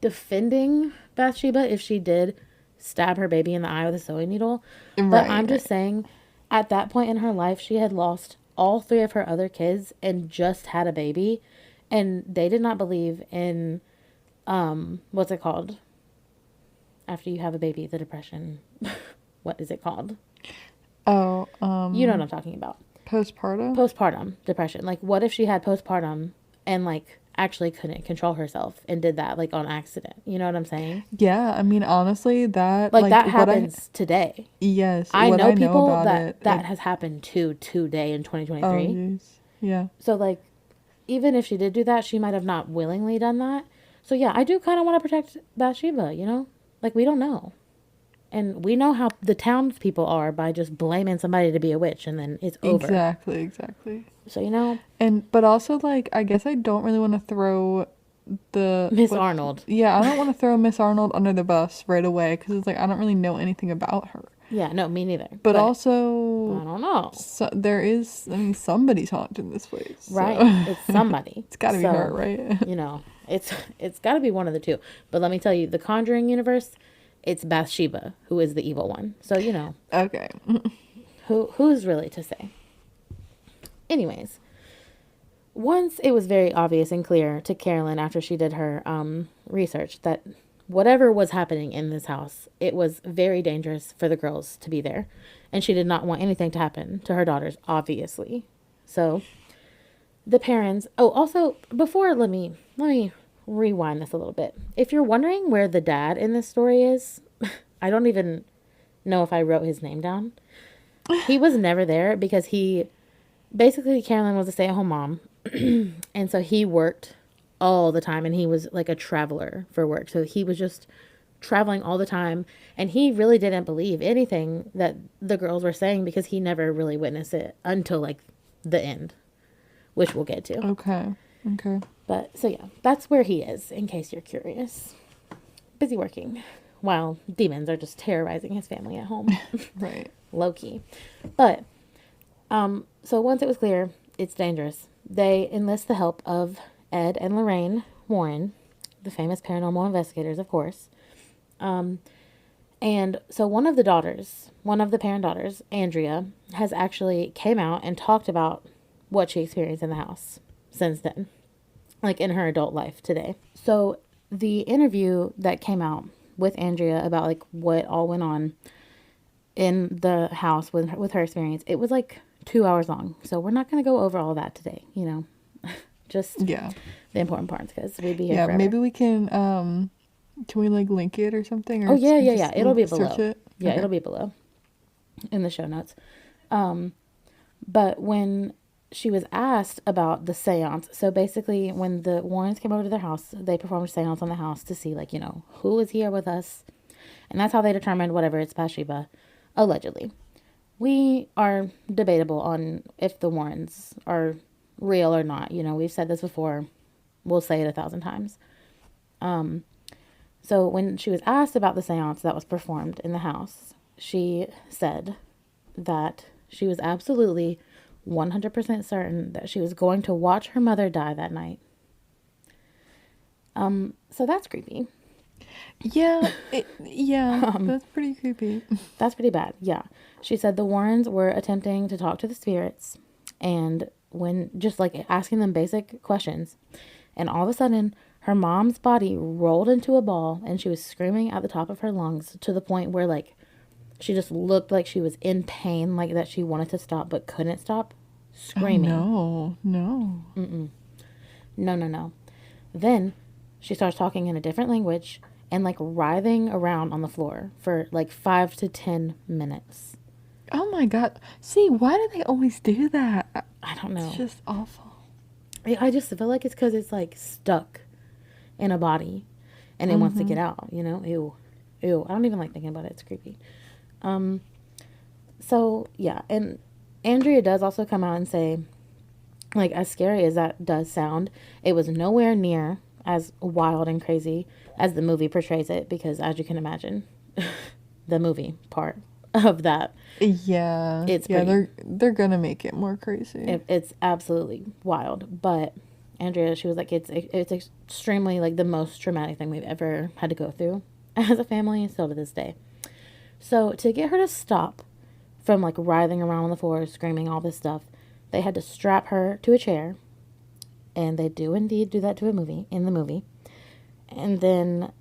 defending Bathsheba if she did stab her baby in the eye with a sewing needle. But Right, I'm just right. saying, at that point in her life, she had lost all three of her other kids and just had a baby. And they did not believe in, what's it called? After you have a baby, the depression. What is it called? Oh, You know what I'm talking about. postpartum? Postpartum depression. Like, what if she had postpartum and, like, actually couldn't control herself and did that, like, on accident? You know what I'm saying? Yeah, I mean honestly that Like, like that what I happens today. yes, I what know I know people about that it, that has happened to today in oh 2023. jeez. Yeah. So, like, even if she did do that, she might have not willingly done that. So, yeah, I do kind of want to protect Bathsheba, you know? Like, we don't know. And we know how the townspeople are by just blaming somebody to be a witch and then it's over. Exactly, exactly. So, you know, And but also like I guess I don't really want to throw the Miss what Arnold. yeah, I don't want to throw Miss Arnold under the bus right away because it's like I don't really know anything about her. Yeah, no, me neither. But But I also don't know. so, there is I mean somebody's haunting this place. Right? So It's somebody. it's got to be her, So, right? you know, it's got to be one of the two. But let me tell you, the Conjuring universe, it's Bathsheba who is the evil one. So, you know, Okay. who's really to say? Anyways, once it was very obvious and clear to Carolyn after she did her research that whatever was happening in this house, it was very dangerous for the girls to be there. And she did not want anything to happen to her daughters, obviously. So the parents, oh, also before, let me rewind this a little bit. If you're wondering where the dad in this story is, I don't even know if I wrote his name down. He was never there because he basically, Carolyn was a stay-at-home mom. And so he worked all the time and he was like a traveler for work. So he was just traveling all the time and he really didn't believe anything that the girls were saying because he never really witnessed it until like the end, which we'll get to. Okay. Okay. But so yeah, that's where he is in case you're curious. Busy working while demons are just terrorizing his family at home. Right. Low key. But so once it was clear it's dangerous, they enlist the help of Ed and Lorraine Warren, the famous paranormal investigators, of course. And so one of the parent daughters, Andrea, has actually came out and talked about what she experienced in the house since then, like in her adult life today. So the interview that came out with Andrea about like what all went on in the house with her experience, it was like 2 hours long. So we're not going to go over all that today, you know, just Yeah. the important parts because we'd be here Yeah, forever. maybe we can we like link it or something or Oh yeah, yeah, yeah. just It'll be search below. it? Yeah, Okay. it'll be below in the show notes. But when she was asked about the seance, so basically when the Warrens came over to their house, they performed a seance on the house to see like, you know, who is here with us. And that's how they determined whatever it's Bathsheba, allegedly. We are debatable on if the Warrens are real or not. You know, we've said this before. We'll say it 1,000 times. So when she was asked about the seance that was performed in the house, she said that she was absolutely 100% certain that she was going to watch her mother die that night. So that's creepy. Yeah, yeah, that's pretty creepy. That's pretty bad. Yeah. She said the Warrens were attempting to talk to the spirits and when just like asking them basic questions. And all of a sudden, her mom's body rolled into a ball and she was screaming at the top of her lungs to the point where like She just looked like she was in pain, like that she wanted to stop but couldn't stop Oh screaming. no, no. No, no, no. Then she starts talking in a different language and like writhing around on the floor for like 5 to 10 minutes. Oh my god. See, why do they always do that? I don't It's know. just awful. I just feel like it's because it's like stuck in a body and it wants to get out, you know? Ew. Ew. I don't even like thinking about it. It's creepy. Um, so yeah, and Andrea does also come out and say, like, as scary as that does sound, it was nowhere near as wild and crazy as the movie portrays it, because as you can imagine, the movie part of that, Yeah, it's yeah, pretty, they're gonna make it more crazy. it's absolutely wild. But Andrea, she was like, it's extremely like the most traumatic thing we've ever had to go through as a family, and still to this day. So to get her to stop from like writhing around on the floor, screaming all this stuff, they had to strap her to a chair, and they do indeed do that to a movie in the movie. And then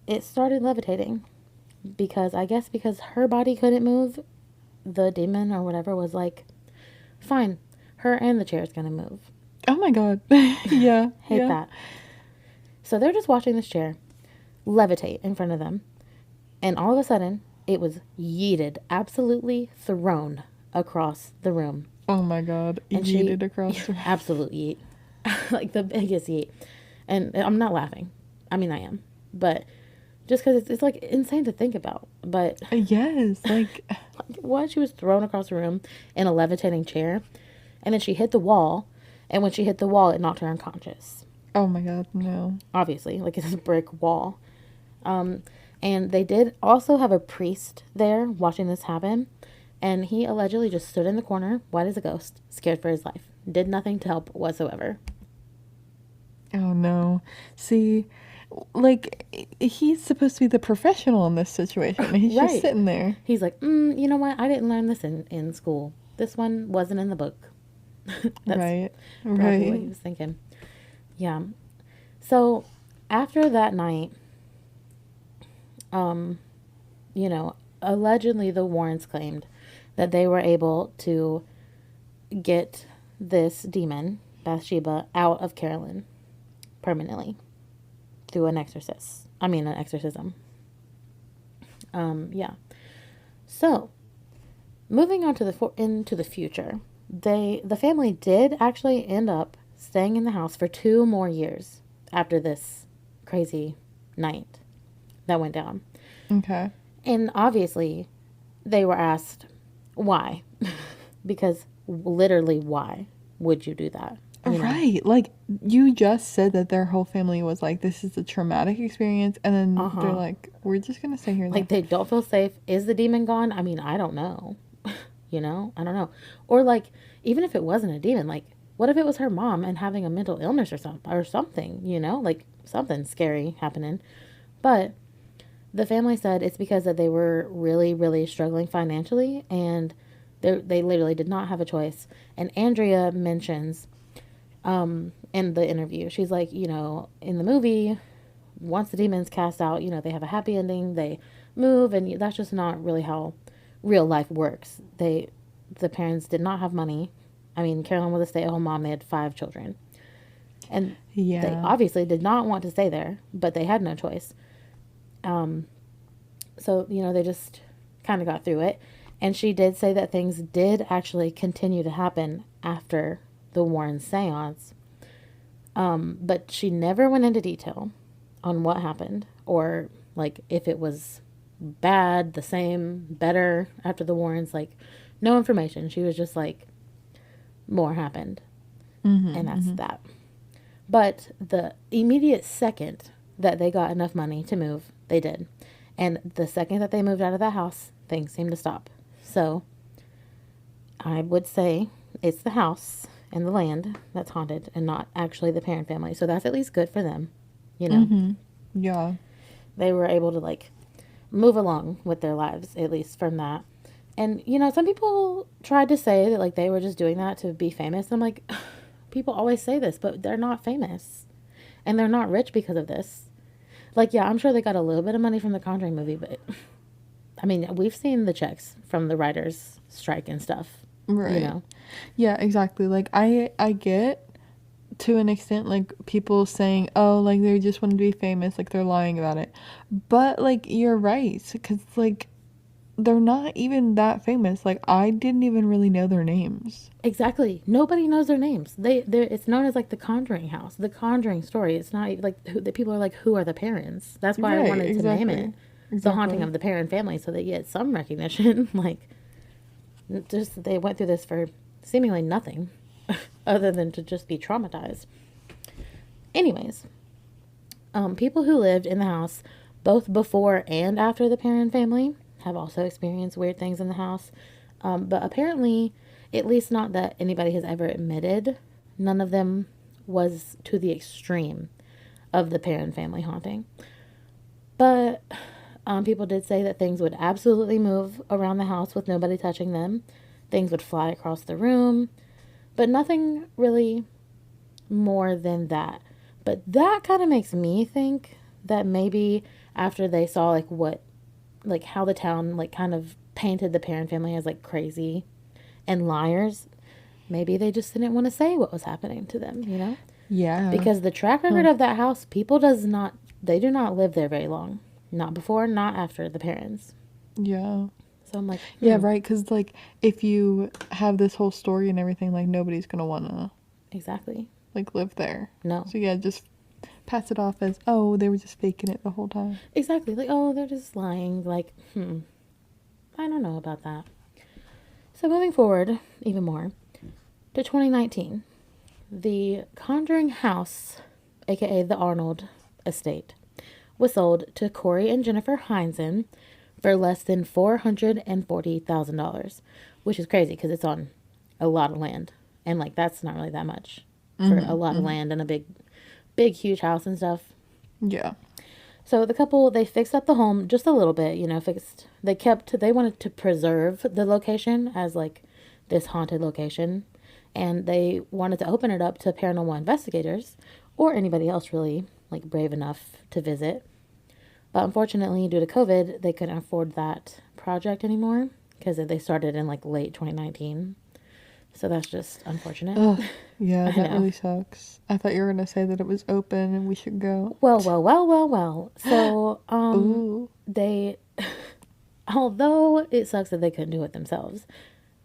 it started levitating, because I guess because her body couldn't move, the demon or whatever was like, fine, her and the chair is gonna move. Oh my god. Yeah, Hate yeah. that. So they're just watching this chair levitate in front of them, and all of a sudden it was yeeted, absolutely thrown across the room. Oh my god. And she Yeeted across the absolute yeet. Like the biggest yeet. And I'm not laughing. I mean, I am. But just because it's like insane to think about. But Yes, like what? She was thrown across the room in a levitating chair. And then she hit the wall. And when she hit the wall, it knocked her unconscious. oh my god, no. Obviously, like it's a brick wall. Um, and they did also have a priest there watching this happen. And he allegedly just stood in the corner, white as a ghost, scared for his life. Did nothing to help whatsoever. Oh no. See, like he's supposed to be the professional in this situation. He's just Right. sitting there. He's like, you know what? I didn't learn this in school. This one wasn't in the book. That's Right. probably what he Right. was thinking. Yeah. So after that night, um, allegedly the Warrens claimed that they were able to get this demon, Bathsheba, out of Carolyn permanently through an exorcist. I mean, an exorcism. Yeah. So, moving on to into the future, the family did actually end up staying in the house for 2 more years after this crazy night that went down. Okay. And obviously, they were asked why, because literally, why would you do that? You know? Right. Like you just said that their whole family was like, this is a traumatic experience, and then Uh they're huh. like, we're just gonna stay here Like now. they don't feel safe. Is the demon gone? I mean, I don't know. I don't know. Or like, even if it wasn't a demon, like, what if it was her mom and having a mental illness or something? Like something scary happening. But the family said it's because that they were really, really struggling financially, and they literally did not have a choice. And Andrea mentions in the interview, she's like, in the movie, once the demons cast out, they have a happy ending, they move, and that's just not really how real life works. The parents did not have money. I mean, Carolyn was a stay-at-home mom. They had 5 children, and they Yeah. obviously did not want to stay there, but they had no choice. So they just kind of got through it. And she did say that things did actually continue to happen after the Warren seance, but she never went into detail on what happened, or like if it was bad, the same, better after the Warrens. Like, no information. She was just like, more happened, and that's that. But the immediate second that they got enough money to move, they did. And the second that they moved out of that house, things seemed to stop. So I would say it's the house and the land that's haunted, and not actually the parent family. So that's at least good for them. You know, Yeah. they were able to like move along with their lives, at least from that. And some people tried to say that like they were just doing that to be famous. I'm like, people always say this, but they're not famous, and they're not rich because of this. Like, yeah, I'm sure they got a little bit of money from the Conjuring movie, but I mean, we've seen the checks from the writers' strike and stuff, you Right. know. Yeah, exactly. Like I get to an extent like people saying, "Oh, like they just want to be famous," like they're lying about it. But like you're right cuz like they're not even that famous. Like I didn't even really know their names. Exactly. Nobody knows their names. It's known as like the Conjuring house, the Conjuring story. It's not like the people are like, who are the parents? That's why I Right, wanted to name it exactly. the haunting Exactly. of the Perrin family, so they get some recognition. Like, just they went through this for seemingly nothing, other than to just be traumatized. Anyways, people who lived in the house both before and after the Perrin family have also experienced weird things in the house. But apparently, at least not that anybody has ever admitted, none of them was to the extreme of the Perrin family haunting. But people did say that things would absolutely move around the house with nobody touching them. Things would fly across the room, but nothing really more than that. But that kind of makes me think that maybe after they saw like what, like how the town like kind of painted the Perrin family as like crazy and liars, maybe they just didn't want to say what was happening to them, you know? Yeah. Because the track record Huh. of that house, people does not, they do not live there very long. Not before, not after the parents. Yeah. So I'm like, Yeah, right, cuz like if you have this whole story and everything like nobody's going to want to exactly. like live there. No. So yeah, just pass it off as, "Oh, they were just faking it the whole time." Exactly. Like, oh, they're just lying. Like, I don't know about that. So moving forward, even more, to 2019, the Conjuring House, aka the Arnold estate, was sold to Corey and Jennifer Heinzen for less than $440,000, which is crazy because it's on a lot of land. And like that's not really that much for a Mhm. lot of Mhm. land and a big huge house and stuff. Yeah. So the couple they fixed up the home just a little bit, you know, fixed they wanted to preserve the location as like this haunted location, and they wanted to open it up to paranormal investigators or anybody else really like brave enough to visit. But unfortunately, due to COVID, they couldn't afford that project anymore because they started in like late 2019. So that's just unfortunate. Ugh. Yeah, I that know. really sucks. I thought you were going to say that it was open and we should go. Well, well, well, well, well. So, Ooh. they, although it sucks that they couldn't do it themselves.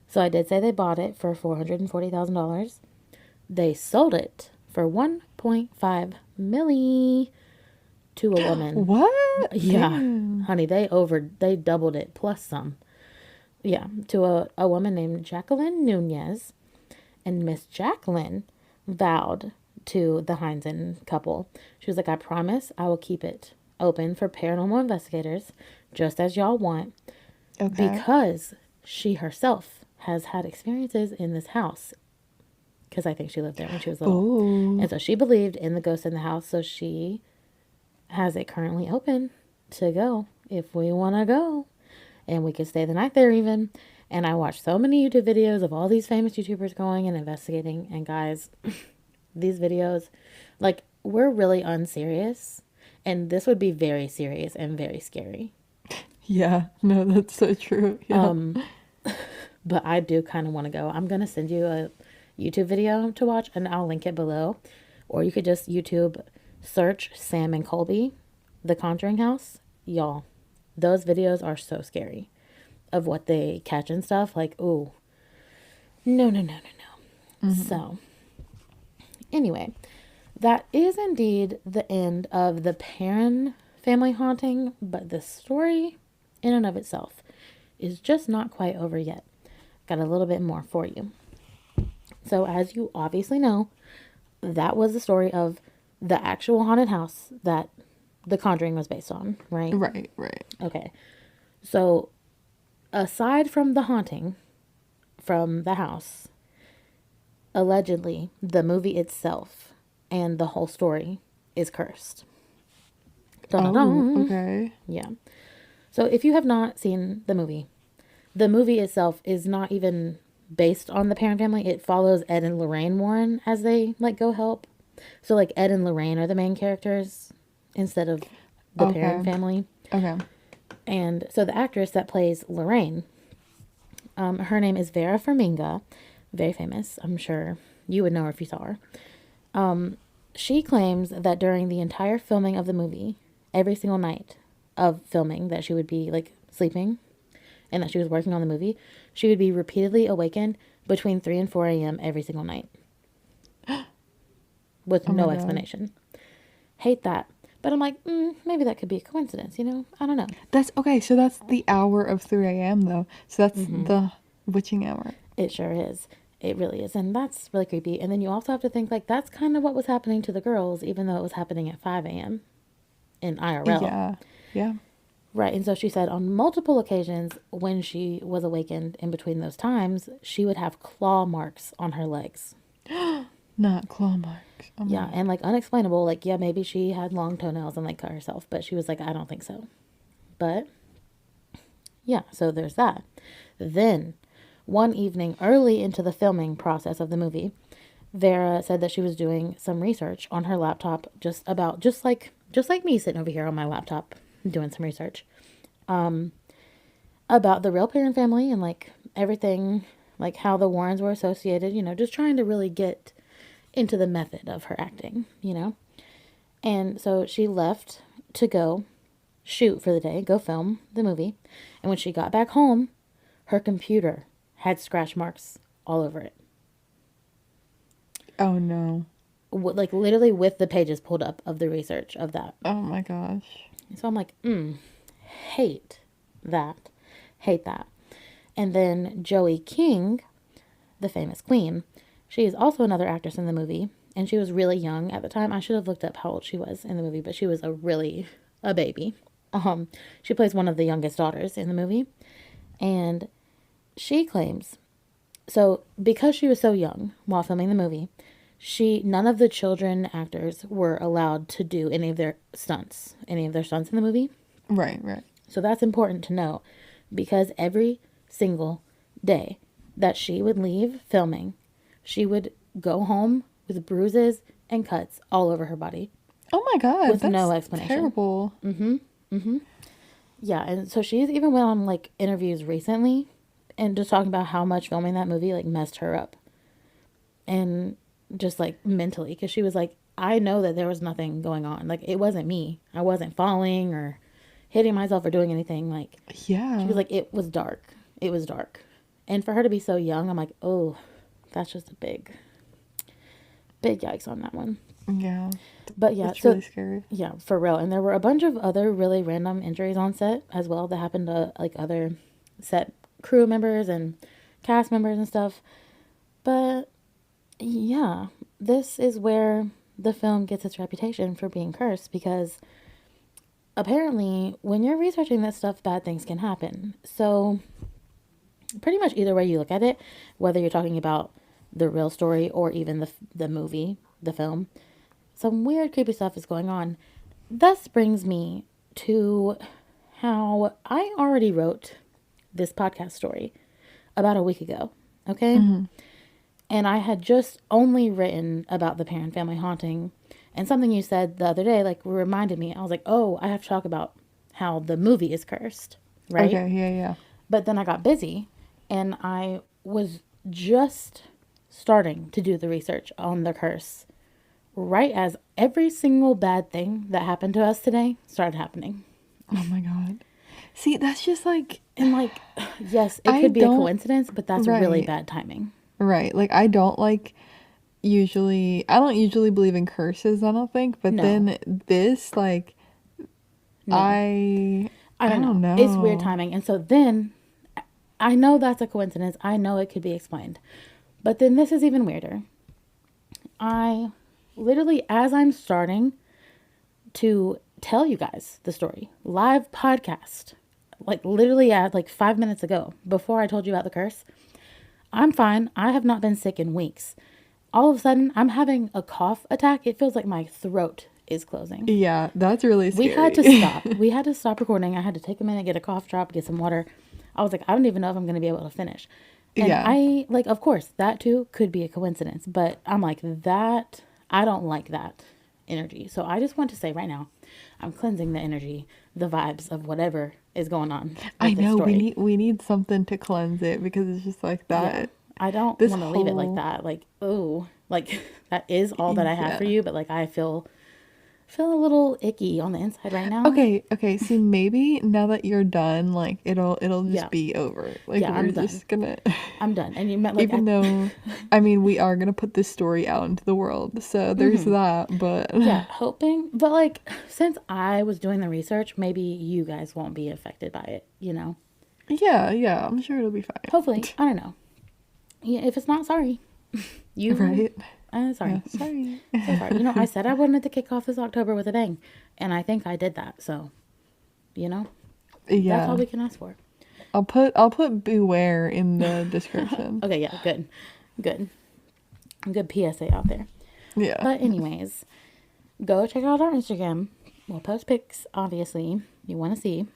So I did say they bought it for $440,000. They sold it for 1.5 million to a woman. What? Yeah, Damn. honey, they doubled it plus some. Yeah, to a woman named Jacqueline Nunez. And Miss Jacqueline vowed to the Heinzen couple. She was like, I promise I will keep it open for paranormal investigators, just as y'all want, Okay. because she herself has had experiences in this house. Because I think she lived there when she was little. Ooh. And so she believed in the ghost in the house. So she has it currently open to go if we want to go. And we could stay the night there even. And I watched so many YouTube videos of all these famous YouTubers going and investigating. And guys, these videos, like, we're really unserious. And this would be very serious and very scary. Yeah. No, that's so true. Yeah. But I do kind of want to go. I'm going to send you a YouTube video to watch and I'll link it below. Or you could just YouTube search Sam and Colby, The Conjuring House. Y'all, those videos are so scary of what they catch and stuff. Like, ooh, no, no, no, no, no. So, anyway, that is indeed the end of the Perrin family haunting, but the story in and of itself is just not quite over yet. Got a little bit more for you. So, as you obviously know, that was the story of the actual haunted house that The Conjuring was based on, right? Right, right. Okay. So, aside from the haunting from the house, allegedly, the movie itself and the whole story is cursed. Dun dun Oh, dun. okay. Yeah. So, if you have not seen the movie itself is not even based on the Perrin family. It follows Ed and Lorraine Warren as they like go help. So like Ed and Lorraine are the main characters instead of the Perrin Okay. family. Okay. And so the actress that plays Lorraine, her name is Vera Farmiga, very famous. I'm sure you would know her if you saw her. She claims that during the entire filming of the movie, every single night of filming, that she would be like sleeping and that she was working on the movie, she would be repeatedly awakened between 3 and 4 a.m. every single night with Oh my no God. explanation. Hate that. But I'm like, maybe that could be a coincidence, you know? I don't know. That's okay. So that's the hour of 3 a.m. though. So that's the witching hour. It sure is. It really is. And that's really creepy. And then you also have to think like that's kind of what was happening to the girls, even though it was happening at 5 a.m. in IRL. Yeah. Yeah. Right. And so she said on multiple occasions when she was awakened in between those times, she would have claw marks on her legs. Not claw marks. Oh my Yeah. And like unexplainable. Like, yeah, maybe she had long toenails and like cut herself. But she was like, I don't think so. But yeah, so there's that. Then one evening early into the filming process of the movie, Vera said that she was doing some research on her laptop just like me sitting over here on my laptop doing some research about the real Perrin family and like everything, like how the Warrens were associated, just trying to really get into the method of her acting. And so she left to go shoot for the day, go film the movie. And when she got back home, her computer had scratch marks all over it. Oh no. Like literally with the pages pulled up of the research of that. Oh my gosh. So I'm like, hate that. Hate that. And then Joey King, the famous queen, she is also another actress in the movie. And she was really young at the time. I should have looked up how old she was in the movie, but she was a baby. She plays one of the youngest daughters in the movie. And she claims, so because she was so young while filming the movie, none of the children actors were allowed to do any of their stunts in the movie. Right, right. So that's important to know because every single day that she would leave filming, she would go home with bruises and cuts all over her body. Oh my God. With no explanation. Terrible. Yeah, and so she's even went on like interviews recently and just talking about how much filming that movie like messed her up. And just like mentally, because she was like, I know that there was nothing going on. Like it wasn't me. I wasn't falling or hitting myself or doing anything. Like Yeah. she was like, it was dark. It was dark. And for her to be so young, I'm like, oh, that's just a big yikes on that one. Yeah. But yeah, That's so really scary. yeah, for real. And there were a bunch of other really random injuries on set as well that happened to like other set crew members and cast members and stuff. But yeah, this is where the film gets its reputation for being cursed because apparently when you're researching this stuff, bad things can happen. So pretty much either way you look at it, whether you're talking about the real story or even the movie, the film, some weird, creepy stuff is going on. Thus brings me to how I already wrote this podcast story about a week ago. Okay? And I had just only written about the Perrin family haunting. And something you said the other day, like, reminded me. I was like, oh, I have to talk about how the movie is cursed. Right? Okay, yeah. But then I got busy. And I was just starting to do the research on the curse right as every single bad thing that happened to us today started happening. Oh my God. See, that's just like... And like, yes, it I could be a don't- coincidence, but that's really Right. bad timing. Right. Like, I don't usually believe in curses, I don't think. But No. then this, like, No. I don't know. It's weird timing. And so then I know that's a coincidence. I know it could be explained. But then this is even weirder. I literally, as I'm starting to tell you guys the story, live podcast, like literally at like 5 minutes ago, before I told you about the curse, I'm fine. I have not been sick in weeks. All of a sudden, I'm having a cough attack. It feels like my throat is closing. Yeah, that's really scary. We had to stop. We had to stop recording. I had to take a minute, get a cough drop, get some water. I was like, I don't even know if I'm going to be able to finish. And Yeah. I, like, of course, that too could be a coincidence. But I'm like, I don't like that energy. So I just want to say right now, I'm cleansing the energy, the vibes of whatever is going on I with this know story. we need something to cleanse it because it's just like Yeah. that. I don't This want to leave it like whole that. Like, oh, like that is all that I have for yeah. you, but like I feel a little icky on the inside right now. Okay. See, maybe now that you're done, like it'll just Yeah. be over. Like Yeah, we're I'm done. just gonna, I'm done. And you meant like even though, I mean, we are gonna put this story out into the world, so there's that. But yeah, hoping, but like since I was doing the research, maybe you guys won't be affected by it, you know. yeah, I'm sure it'll be fine. Hopefully, I don't know. Yeah, if it's not, sorry. You Right? Yeah. sorry. Sorry. So sorry. You know, I said I wanted to kick off this October with a bang, and I think I did that. So, you know, that's all Yeah. we can ask for. I'll put beware in the description. Okay, yeah, good. Good. Good PSA out there. Yeah. But anyways, go check out our Instagram. We'll post pics, obviously, you want to see.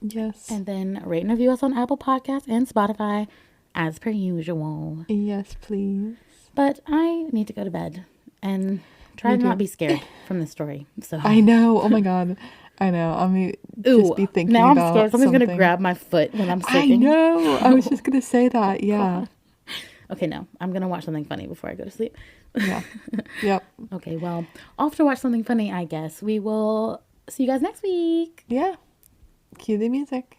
Yes. And then rate and review us on Apple Podcasts and Spotify as per usual. Yes, please. But I need to go to bed and try Me to not too. be scared from this story. So, I know. Oh my God. I know. I mean, just ooh, be thinking now I'm scared. about Somebody's going to something. grab my foot when I'm I sleeping. know. I was just gonna say that. Yeah. God. Okay, no. I'm going to watch something funny before I go to sleep. Yeah. Yep. Okay, well, off to watch something funny, I guess. We will see you guys next week. Yeah. Cue the music.